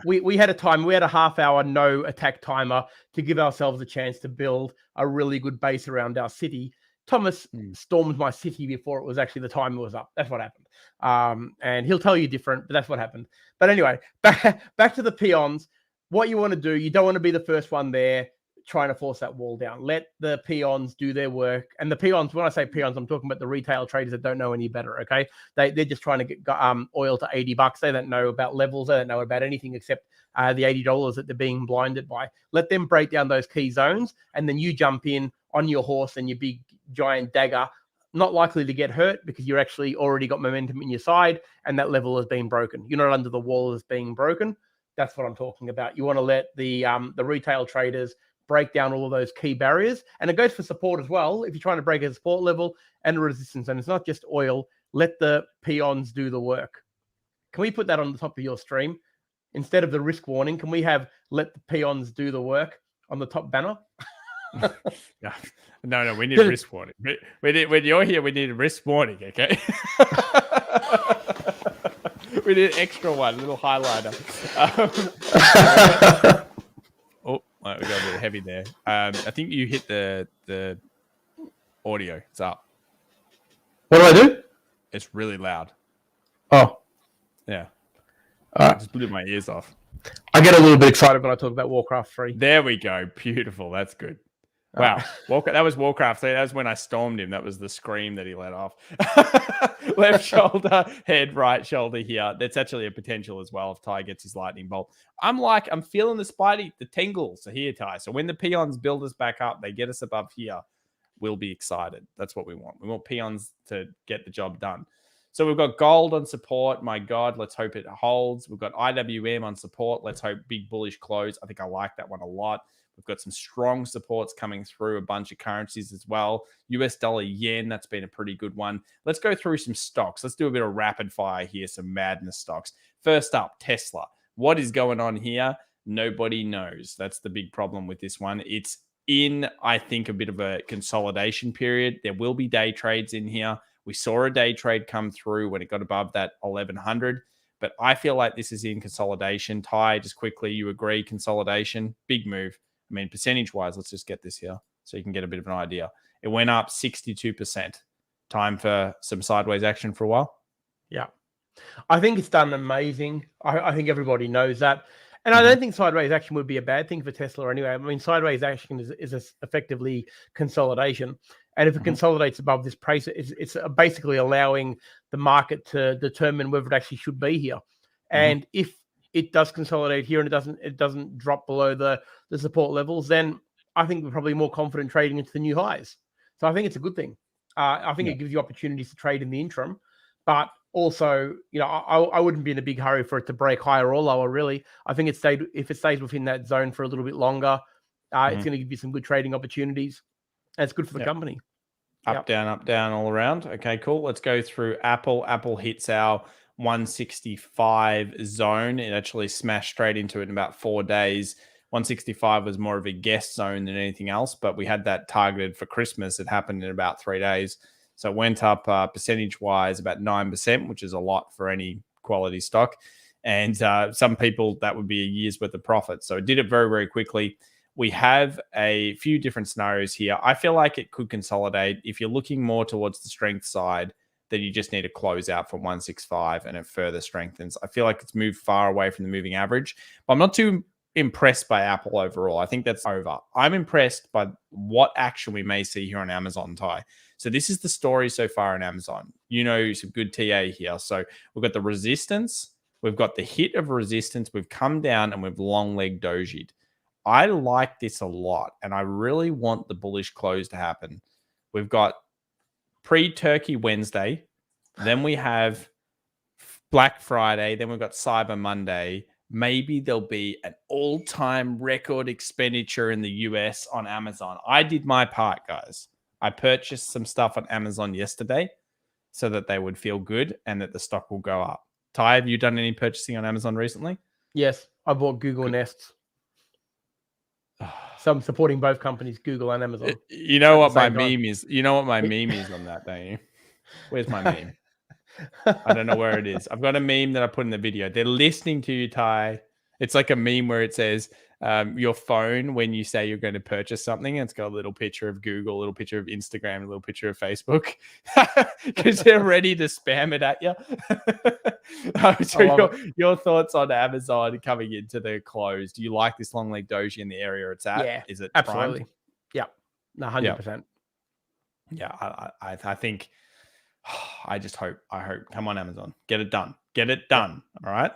We had a time. We had a half-hour no attack timer to give ourselves a chance to build a really good base around our city. Thomas stormed my city before it was actually the timer was up. That's what happened. And he'll tell you different, but that's what happened. But anyway, back to the peons. What you want to do, you don't want to be the first one there trying to force that wall down. Let the peons do their work. And the peons, when I say peons, I'm talking about the retail traders that don't know any better. Okay, they're just trying to get oil to $80. They don't know about levels. They don't know about anything except the $80 that they're being blinded by. Let them break down those key zones, and then you jump in on your horse and your big giant dagger. Not likely to get hurt because you're actually already got momentum in your side, and that level has been broken. You're not under the wall as being broken. That's what I'm talking about. You want to let the retail traders break down all of those key barriers. And it goes for support as well. If you're trying to break a support level and a resistance, and it's not just oil, let the peons do the work. Can we put that on the top of your stream? Instead of the risk warning, can we have let the peons do the work on the top banner? No, we need a risk warning. When you're here, we need a risk warning, okay? We need an extra one, a little highlighter. We got a bit heavy there. I think you hit the audio. It's up. What do I do? It's really loud. Oh. Yeah. I just blew my ears off. I get a little bit excited when I talk about Warcraft 3. There we go. Beautiful. That's good. Wow. That was Warcraft 3. That was when I stormed him. That was the scream that he let off. Left shoulder, head, right shoulder here. That's actually a potential as well if Ty gets his lightning bolt. I'm feeling the tingles here, Ty. So when the peons build us back up, they get us above here, we'll be excited. That's what we want. We want peons to get the job done. So we've got gold on support. My God, let's hope it holds. We've got IWM on support. Let's hope big bullish close. I think I like that one a lot. We've got some strong supports coming through, a bunch of currencies as well. US dollar, yen, that's been a pretty good one. Let's go through some stocks. Let's do a bit of rapid fire here, some madness stocks. First up, Tesla. What is going on here? Nobody knows. That's the big problem with this one. It's in, I think, a bit of a consolidation period. There will be day trades in here. We saw a day trade come through when it got above that 1100. But I feel like this is in consolidation. Ty, just quickly, you agree, consolidation, big move. I mean, percentage-wise, let's just get this here so you can get a bit of an idea. It went up 62%. Time for some sideways action for a while? Yeah. I think it's done amazing. I think everybody knows that. And I don't think sideways action would be a bad thing for Tesla anyway. I mean, sideways action is effectively consolidation. And if it consolidates above this price, it's basically allowing the market to determine whether it actually should be here. And if it does consolidate here and it doesn't drop below the support levels, then I think we're probably more confident trading into the new highs. So I think it's a good thing. I think it gives you opportunities to trade in the interim, but also, I wouldn't be in a big hurry for it to break higher or lower, really. I think if it stays within that zone for a little bit longer, it's going to give you some good trading opportunities. And it's good for the company. Up, down, all around. Okay, cool. Let's go through Apple. Apple hits our 165 zone. It actually smashed straight into it in about 4 days. 165 was more of a guess zone than anything else, but we had that targeted for Christmas. It happened in about 3 days. So it went up percentage-wise about 9%, which is a lot for any quality stock. And some people, that would be a year's worth of profit. So it did it very, very quickly. We have a few different scenarios here. I feel like it could consolidate. If you're looking more towards the strength side, then you just need to close out from 165 and it further strengthens. I feel like it's moved far away from the moving average, but I'm not too impressed by Apple overall. I think that's over. I'm impressed by what action we may see here on Amazon, Ty. So this is the story so far on Amazon. Some good TA here. So we've got the resistance, we've got the hit of resistance, we've come down and we've long leg dojied. I like this a lot, and I really want the bullish close to happen. We've got pre-Turkey Wednesday, then we have Black Friday, then we've got Cyber Monday. Maybe there'll be an all-time record expenditure in the US on Amazon. I did my part, guys. I purchased some stuff on Amazon yesterday so that they would feel good and that the stock will go up. Ty, have you done any purchasing on Amazon recently? Yes, I bought Google Nests. So I'm supporting both companies, Google and Amazon. You know what my meme is? You know what my meme is on that, don't you? Where's my meme? I don't know where it is. I've got a meme that I put in the video. They're listening to you, Ty. It's like a meme where it says your phone when you say you're going to purchase something. And it's got a little picture of Google, a little picture of Instagram, a little picture of Facebook because they're ready to spam it at you. So your thoughts on Amazon coming into the close? Do you like this long leg doji in the area it's at? Yeah, is it absolutely? primed? Yeah, 100%. Yeah, I think. I hope. Come on, Amazon. Get it done. Get it done. All right.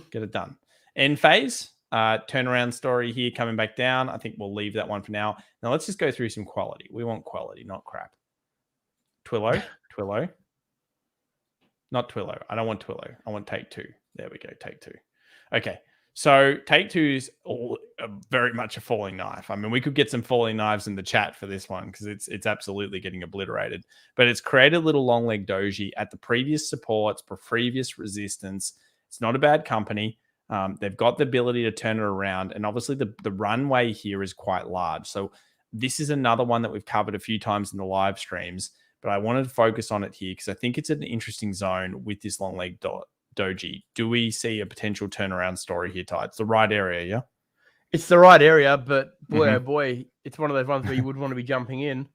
Get it done. End phase. Turnaround story here coming back down. I think we'll leave that one for now. Now let's just go through some quality. We want quality, not crap. Twillo. Not Twillo. I don't want Twillo. I want Take Two. There we go. Take Two. Okay. So Take Two is very much a falling knife. I mean, we could get some falling knives in the chat for this one because it's absolutely getting obliterated. But it's created a little long leg doji at the previous supports, previous resistance. It's not a bad company. They've got the ability to turn it around. And obviously the runway here is quite large. So this is another one that we've covered a few times in the live streams. But I wanted to focus on it here because I think it's an interesting zone with this long leg doji. Do we see a potential turnaround story here, Ty? It's the right area, yeah? It's the right area, but boy, oh boy, it's one of those ones where you would want to be jumping in.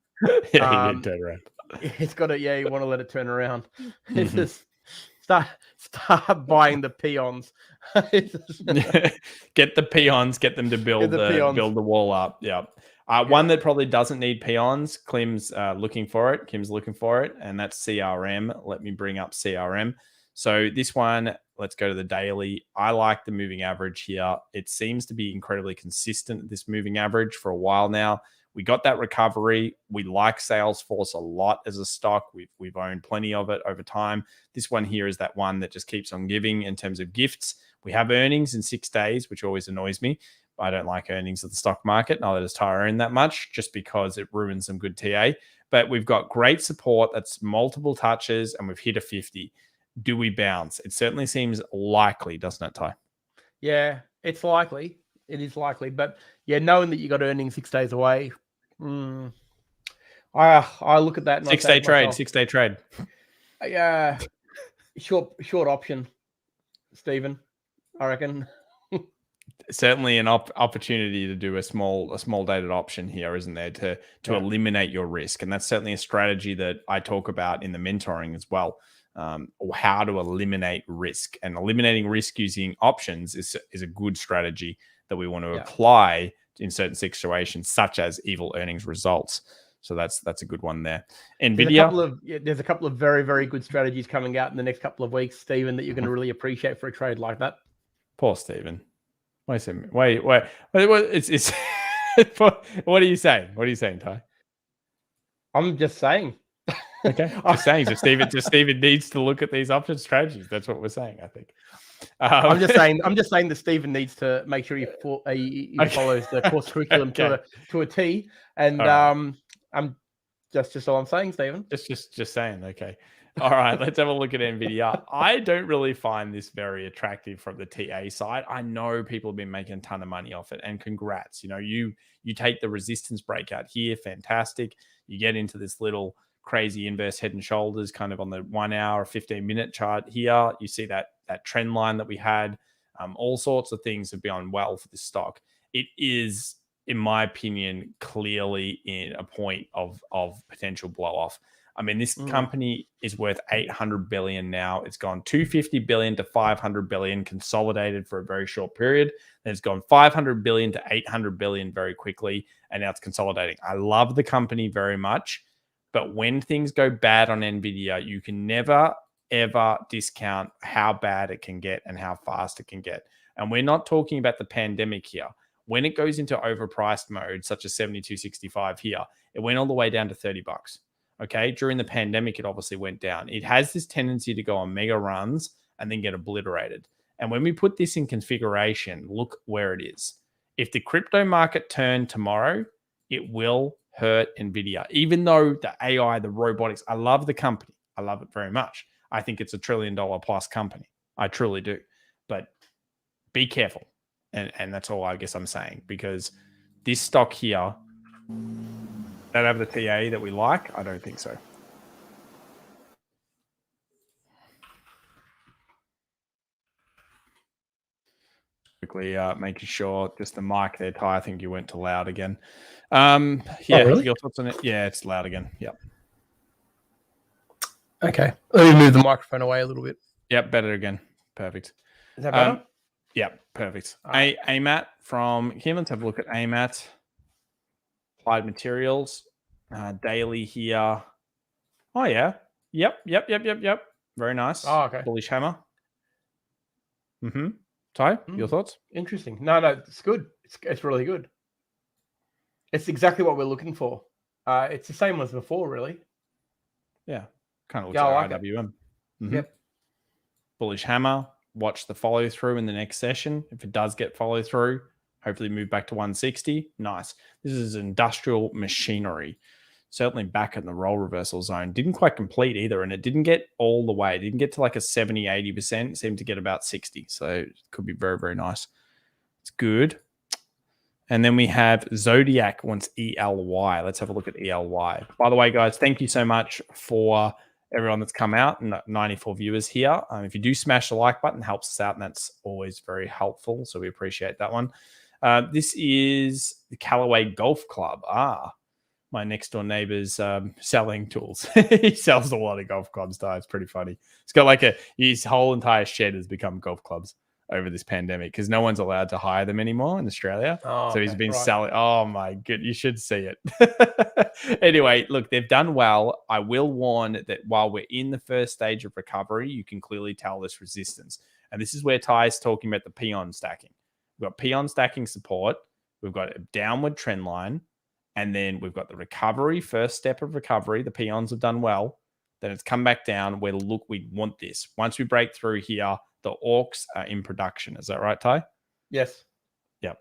Yeah, you need to turn around. It's got to, you want to let it turn around. It's just start buying the peons. Get the peons, get them to build the wall up. Yeah. One that probably doesn't need peons. Kim's looking for it. And that's CRM. Let me bring up CRM. So this one, let's go to the daily. I like the moving average here. It seems to be incredibly consistent, this moving average, for a while now. We got that recovery. We like Salesforce a lot as a stock. We've owned plenty of it over time. This one here is that one that just keeps on giving in terms of gifts. We have earnings in 6 days, which always annoys me. I don't like earnings of the stock market. Not that it's Tyrone that much, just because it ruins some good TA. But we've got great support. That's multiple touches, and we've hit a 50. Do we bounce? It certainly seems likely, doesn't it, Ty? Yeah, it's likely. It is likely. But yeah, knowing that you got earnings 6 days away, I look at that. And 6 day trade. 6 day trade. Yeah, short option, Stephen. I reckon. Certainly an opportunity to do a small dated option here, isn't there, to eliminate your risk. And that's certainly a strategy that I talk about in the mentoring as well. How to eliminate risk, and eliminating risk using options is a good strategy that we want to apply in certain situations, such as evil earnings results. So that's a good one there. Nvidia. There's a couple of very, very good strategies coming out in the next couple of weeks, Stephen, that you're going to really appreciate for a trade like that. Poor Stephen. Wait. It's what are you saying? What are you saying, Ty? I'm just saying. Okay, just saying. So Stephen needs to look at these option strategies. That's what we're saying, I think. I'm just saying that Stephen needs to make sure he follows the course curriculum to a T. And I'm just all I'm saying, Stephen. Just saying. Okay. All right, let's have a look at Nvidia. I don't really find this very attractive from the TA side. I know people have been making a ton of money off it, and congrats. You take the resistance breakout here, fantastic. You get into this little crazy inverse head and shoulders kind of on the 1 hour, 15-minute chart here. You see that trend line that we had. All sorts of things have gone well for this stock. It is, in my opinion, clearly in a point of potential blow off. I mean, this company is worth 800 billion now. It's gone 250 billion to 500 billion consolidated for a very short period. Then it's gone 500 billion to 800 billion very quickly, and now it's consolidating. I love the company very much, but when things go bad on Nvidia, you can never ever discount how bad it can get and how fast it can get. And we're not talking about the pandemic here. When it goes into overpriced mode, such as 72.65 here, it went all the way down to $30. Okay. During the pandemic, it obviously went down. It has this tendency to go on mega runs and then get obliterated. And when we put this in configuration, look where it is. If the crypto market turned tomorrow, it will hurt Nvidia. Even though the AI, the robotics, I love the company. I love it very much. I think it's $1 trillion plus company. I truly do. But be careful. And that's all I guess I'm saying, because this stock here, that have the TA that we like, I don't think so. Quickly making sure just the mic there, Ty. I think you went to loud again. Yeah, really? Your thoughts on it? Yeah, it's loud again. Yep. Okay. Let me move the microphone away a little bit. Yep, better again. Perfect. Is that better? Yeah, perfect. AMAT from here. Let's have a look at AMAT. Applied Materials. Daily here. Oh, yeah. Yep. Very nice. Oh, okay. Bullish hammer. Ty, your thoughts? Interesting. No, it's good. It's really good. It's exactly what we're looking for. It's the same as before, really. Yeah. Kind of looks like like IWM. Yep. Bullish hammer. Watch the follow through in the next session. If it does get follow through, hopefully move back to 160. Nice. This is industrial machinery. Certainly back in the role reversal zone. Didn't quite complete either, and it didn't get all the way. It didn't get to like a 70, 80%. It seemed to get about 60. So it could be very, very nice. It's good. And then we have Zodiac wants ELY. Let's have a look at ELY. By the way, guys, thank you so much for everyone that's come out, and 94 viewers here. If you do smash the like button, helps us out, and that's always very helpful. So we appreciate that one. This is the Callaway Golf Club. My next door neighbor's selling tools. He sells a lot of golf clubs. It's pretty funny. It's got like his whole entire shed has become golf clubs over this pandemic because no one's allowed to hire them anymore in Australia. So he's been selling. Oh my good. You should see it. Anyway, look, they've done well. I will warn that while we're in the first stage of recovery, you can clearly tell this resistance. And this is where Ty is talking about the peon stacking. We've got peon stacking support. We've got a downward trend line. And then we've got the recovery, first step of recovery. The peons have done well. Then it's come back down where, look, we want this. Once we break through here, the orcs are in production. Is that right, Ty? Yes. Yep.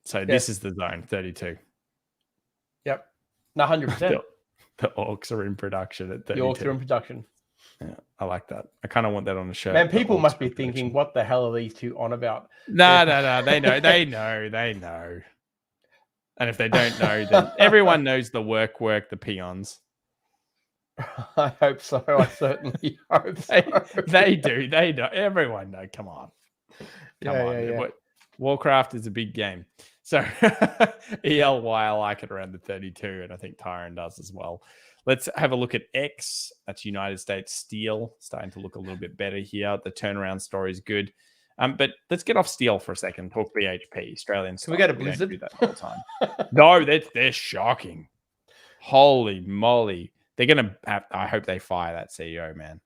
So this is the zone, 32. Yep. No, 100%. The orcs are in production at 32. The orcs are in production. Yeah, I like that. I kind of want that on the shirt. Man, people must be thinking, what the hell are these two on about? No. They know. They know. And if they don't know, then everyone knows the work, the peons. I hope so. I certainly hope so. They do. They know. Everyone knows. Come on. Come on. Yeah. Warcraft is a big game. So ELY, I like it around the 32, and I think Tyron does as well. Let's have a look at X. That's United States Steel. Starting to look a little bit better here. The turnaround story is good. But let's get off steel for a second. Talk BHP, Australian. Can we go to Blizzard? We don't do that all the time. No, they're shocking. Holy moly. They're going to have, I hope they fire that CEO, man.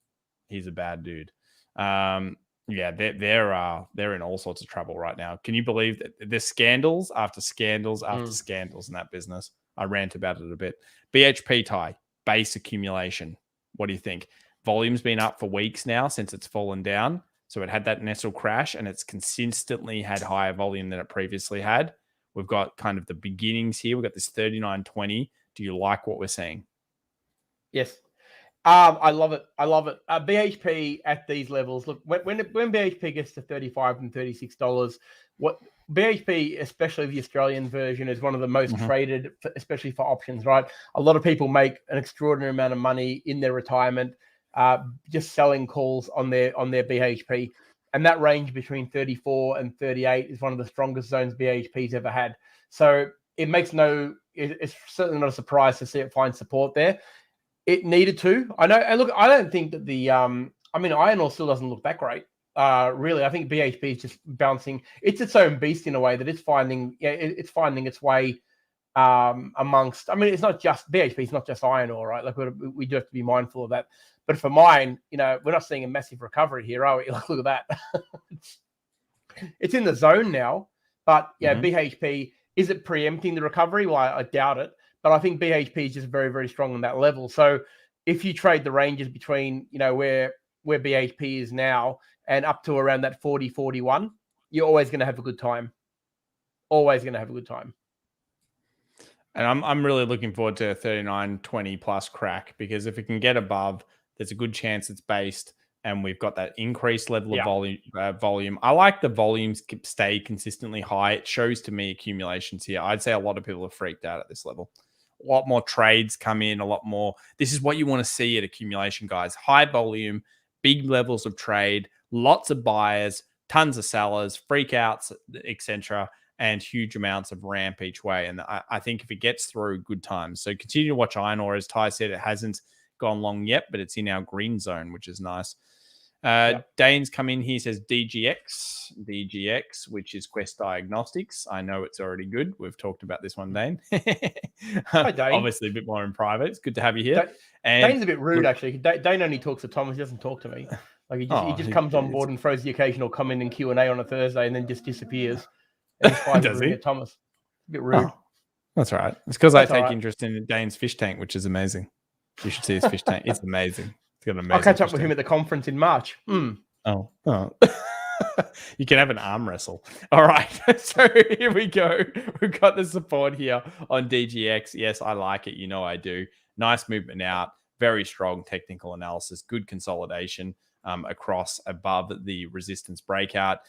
He's a bad dude. Yeah, they're in all sorts of trouble right now. Can you believe that there's scandals after scandals after scandals in that business? I rant about it a bit. BHP, Ty, base accumulation. What do you think? Volume's been up for weeks now since it's fallen down. So it had that Nestle crash, and it's consistently had higher volume than it previously had. We've got kind of the beginnings here. We've got this 39.20. Do you like what we're seeing? Yes. I love it. BHP at these levels. Look, when BHP gets to $35 and $36, what BHP, especially the Australian version, is one of the most traded, especially for options, right? A lot of people make an extraordinary amount of money in their retirement just selling calls on their BHP. And that range between 34 and 38 is one of the strongest zones BHP's ever had. So it's certainly not a surprise to see it find support there. It needed to. I know. And look, I don't think that the I mean, iron ore still doesn't look that great. Really, I think BHP is just bouncing. It's its own beast in a way that it's finding. Yeah, it's finding its way amongst. I mean, it's not just BHP. It's not just iron ore, right? Like we do have to be mindful of that. But for mine, we're not seeing a massive recovery here, are we? Like, look at that. It's in the zone now. But yeah, BHP, is it preempting the recovery? Well, I doubt it. But I think BHP is just very, very strong on that level. So if you trade the ranges between, where BHP is now and up to around that 40, 41, you're always going to have a good time. Always going to have a good time. And I'm really looking forward to a 39.20 plus crack, because if it can get above, there's a good chance it's based, and we've got that increased level of volume. I like the volumes stay consistently high. It shows to me accumulations here. I'd say a lot of people are freaked out at this level. A lot more trades come in, a lot more. This is what you want to see at accumulation, guys. High volume, big levels of trade, lots of buyers, tons of sellers, freakouts, etc., and huge amounts of ramp each way. And I think if it gets through, good times. So continue to watch iron ore. As Ty said, it hasn't gone long yet, but it's in our green zone, which is nice. Dane's come in here, says DGX, which is Quest Diagnostics. I know it's already good. We've talked about this one, Dane. Hi, Dane. Obviously a bit more in private. It's good to have you here. Dane's a bit rude, actually. Dane only talks to Thomas. He doesn't talk to me. Like he just comes on board and throws the occasional comment in Q&A on a Thursday and then just disappears. And Does he? Thomas. A bit rude. Oh, that's all right. It's because I take interest in Dane's fish tank, which is amazing. You should see his fish tank. It's amazing. I'll catch up with him at the conference in March. Oh. You can have an arm wrestle. All right. So here we go. We've got the support here on DGX. Yes, I like it. I do. Nice movement out. Very strong technical analysis. Good consolidation across above the resistance breakout.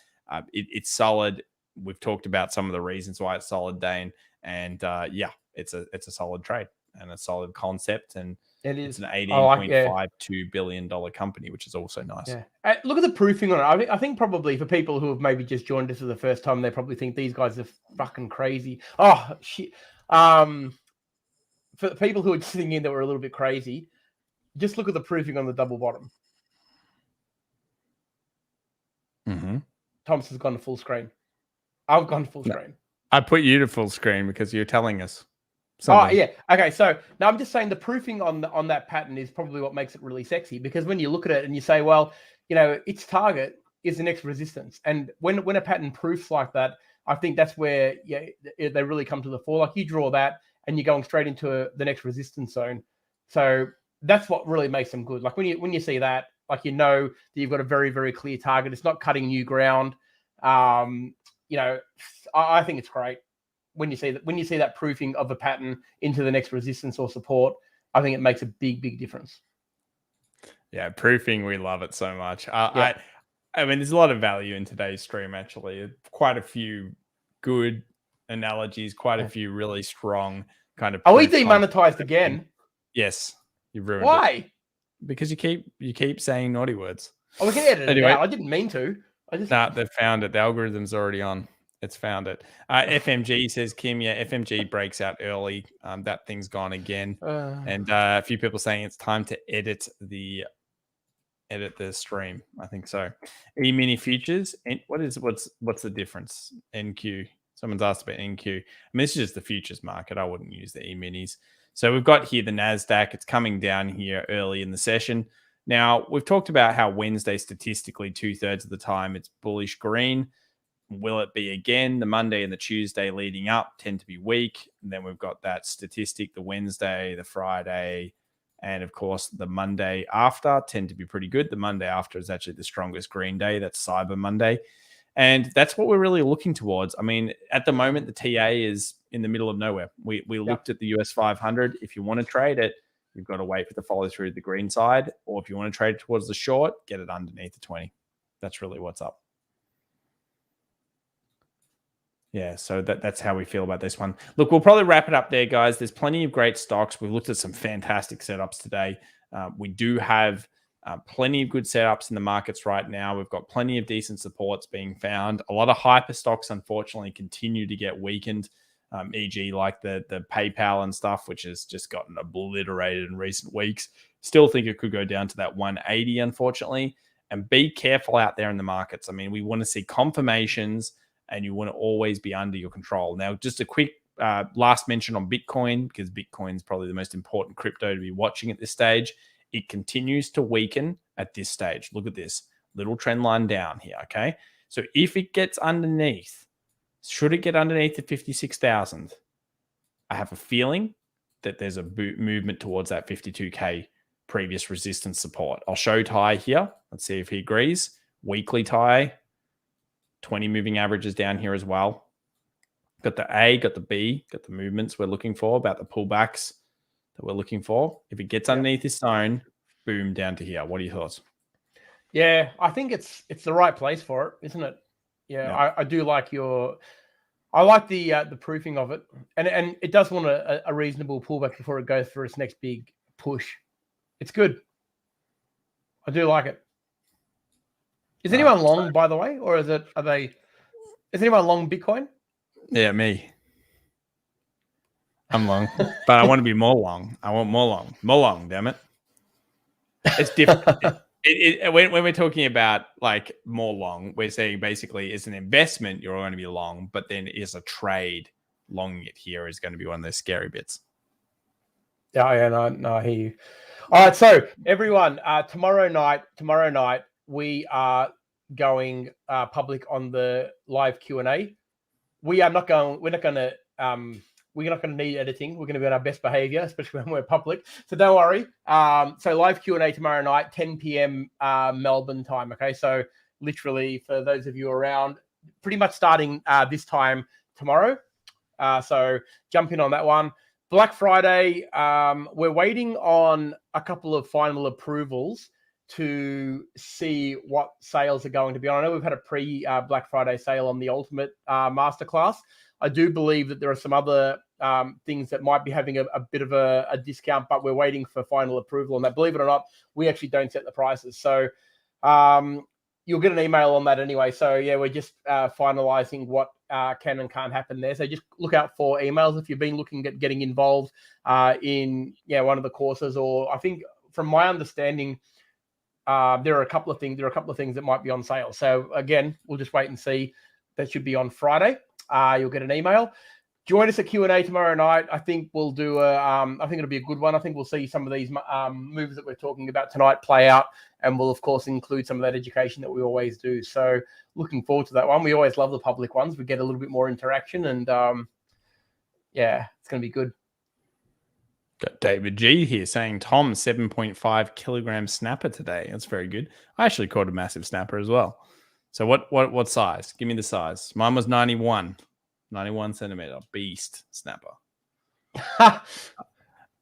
It's solid. We've talked about some of the reasons why it's solid, Dane. And it's a solid trade and a solid concept. And it's an $18.52 billion company, which is also nice. Yeah. Look at the proofing on it. I think probably for people who have maybe just joined us for the first time, they probably think these guys are fucking crazy. Oh, shit. For people who are just thinking that we're a little bit crazy, just look at the proofing on the double bottom. Thomas has gone to full screen. I've gone to full screen. I put you to full screen because you're telling us something. Oh, yeah. Okay, so now I'm just saying the proofing on that pattern is probably what makes it really sexy, because when you look at it and you say, well, its target is the next resistance. And when a pattern proofs like that, I think that's where they really come to the fore. Like you draw that and you're going straight into the next resistance zone. So that's what really makes them good. Like when you see that, like that you've got a very, very clear target. It's not cutting new ground. I think it's great when you see that proofing of a pattern into the next resistance or support. I think it makes a big, big difference. Yeah, proofing, we love it so much. I mean, there's a lot of value in today's stream, actually. Quite a few good analogies, quite a few really strong kind of. Are we demonetized again? Yes, you've ruined it. Why? Because you keep saying naughty words. Oh, we can edit it out. I didn't mean to. They've found it. The algorithm's already on. It's found it. FMG says, Kim, FMG breaks out early. That thing's gone again. And a few people saying it's time to edit the stream. I think so. E-mini futures. And what's the difference? NQ. Someone's asked about NQ. I mean, this is just the futures market. I wouldn't use the E-minis. So we've got here the Nasdaq. It's coming down here early in the session. Now, we've talked about how Wednesday, statistically, 2/3 of the time, it's bullish green. Will it be again? The Monday and the Tuesday leading up tend to be weak. And then we've got that statistic, the Wednesday, the Friday, and of course, the Monday after tend to be pretty good. The Monday after is actually the strongest green day. That's Cyber Monday. And that's what we're really looking towards. I mean, at the moment, the TA is in the middle of nowhere. We looked at the US 500. If you want to trade it, you've got to wait for the follow through the green side. Or if you want to trade it towards the short, get it underneath the 20. That's really what's up. Yeah, so that's how we feel about this one. Look, we'll probably wrap it up there, guys. There's plenty of great stocks. We've looked at some fantastic setups today. We do have plenty of good setups in the markets right now. We've got plenty of decent supports being found. A lot of hyper stocks, unfortunately, continue to get weakened. e.g. like the PayPal and stuff, which has just gotten obliterated in recent weeks. Still think it could go down to that 180, unfortunately. And be careful out there in the markets. I mean, we want to see confirmations, and you want to always be under your control. Now, just a quick last mention on Bitcoin, because Bitcoin is probably the most important crypto to be watching at this stage. It continues to weaken at this stage. Look at this little trend line down here, okay? So if it gets underneath, should it get underneath the 56,000, I have a feeling that there's a movement towards that 52K previous resistance support. I'll show Ty here. Let's see if he agrees. Weekly Ty, 20 moving averages down here as well. Got the A, got the B, got the movements we're looking for, about the pullbacks that we're looking for. If it gets underneath this zone, boom, down to here. What are your thoughts? Yeah, I think it's the right place for it, isn't it? Yeah. I do like I like the proofing of it, and it does want a reasonable pullback before it goes for its next big push. It's good. I do like it. Is anyone long, by the way, or is anyone long Bitcoin? Yeah, me. I'm long, but I want to be more long. I want more long. Damn it! It's different. When we're talking about like more long, we're saying basically it's an investment. You're going to be long, but then is a trade. Longing it here is going to be one of those scary bits. Yeah, no, I hear you. All right, so everyone, tomorrow night we are going public on the live Q&A. We're not going to need editing. We're going to be on our best behavior, especially when we're public. So don't worry. So live Q&A tomorrow night, 10 p.m. Melbourne time. Okay, so literally for those of you around, pretty much starting this time tomorrow. So jump in on that one. Black Friday, we're waiting on a couple of final approvals to see what sales are going to be on. I know we've had a pre-Black Friday sale on the Ultimate Masterclass. I do believe that there are some other things that might be having a bit of a discount, but we're waiting for final approval on that. Believe it or not, we actually don't set the prices. So you'll get an email on that anyway. So yeah, we're just finalizing what can and can't happen there. So just look out for emails if you've been looking at getting involved in one of the courses, or I think from my understanding, there are a couple of things that might be on sale. So again, we'll just wait and see. That should be on Friday. You'll get an email. Join us at Q&A tomorrow night. I think we'll do I think it'll be a good one. I think we'll see some of these moves that we're talking about tonight play out, and we'll of course include some of that education that we always do. So looking forward to that one. We always love the public ones. We get a little bit more interaction, and it's going to be good. Got David G here saying Tom 7.5 kilogram snapper today. That's very good. I actually caught a massive snapper as well. So what size? Give me the size. Mine was 91 centimeter beast snapper.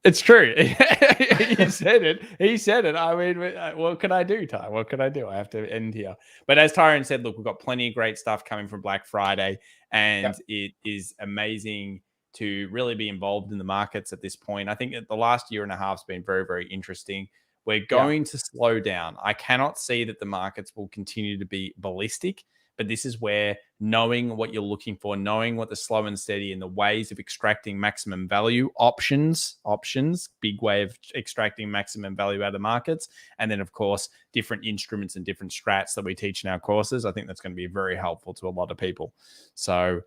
It's true. He said it. I mean, what can I do, Ty? What can I do? I have to end here. But as Tyron said, look, we've got plenty of great stuff coming from Black Friday, and it is amazing to really be involved in the markets at this point. I think the last year and a half has been very, very interesting. We're going to slow down. I cannot see that the markets will continue to be ballistic, but this is where knowing what you're looking for, knowing what the slow and steady and the ways of extracting maximum value, options, big way of extracting maximum value out of the markets. And then, of course, different instruments and different strats that we teach in our courses. I think that's going to be very helpful to a lot of people. So,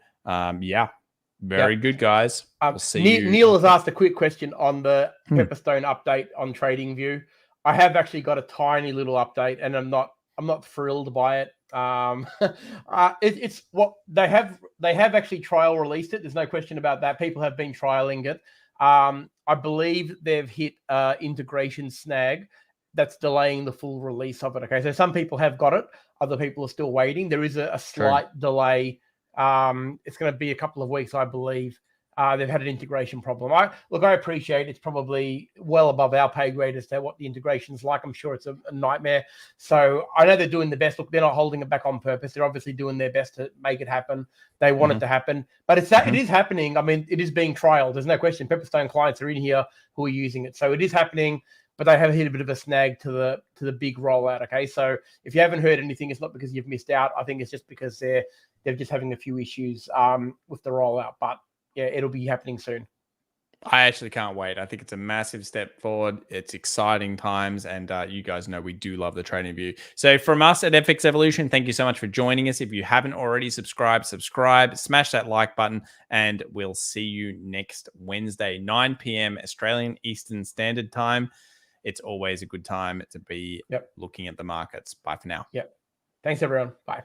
very good, guys. We'll see you. Neil has asked a quick question on the Pepperstone update on TradingView. I have actually got a tiny little update, and I'm not thrilled by it. It's what they have actually trial released it. There's no question about that. People have been trialing it. I believe they've hit integration snag that's delaying the full release of it. Okay, so some people have got it, other people are still waiting. There is a slight delay. It's going to be a couple of weeks, I believe. They've had an integration problem. I appreciate it's probably well above our pay grade as to what the integration's like. I'm sure it's a nightmare. So I know they're doing the best. Look, they're not holding it back on purpose. They're obviously doing their best to make it happen. They want it to happen, but it is happening. I mean, it is being trialed. There's no question. Pepperstone clients are in here who are using it. So it is happening, but they have hit a bit of a snag to the big rollout. Okay. So if you haven't heard anything, it's not because you've missed out. I think it's just because they're just having a few issues with the rollout, but yeah, it'll be happening soon. I actually can't wait. I think it's a massive step forward. It's exciting times, and you guys know we do love the trading view. So from us at FX Evolution, thank you so much for joining us. If you haven't already subscribed, smash that like button, and we'll see you next Wednesday, 9 p.m. Australian Eastern Standard Time. It's always a good time to be looking at the markets. Bye for now. Yep. Thanks, everyone. Bye.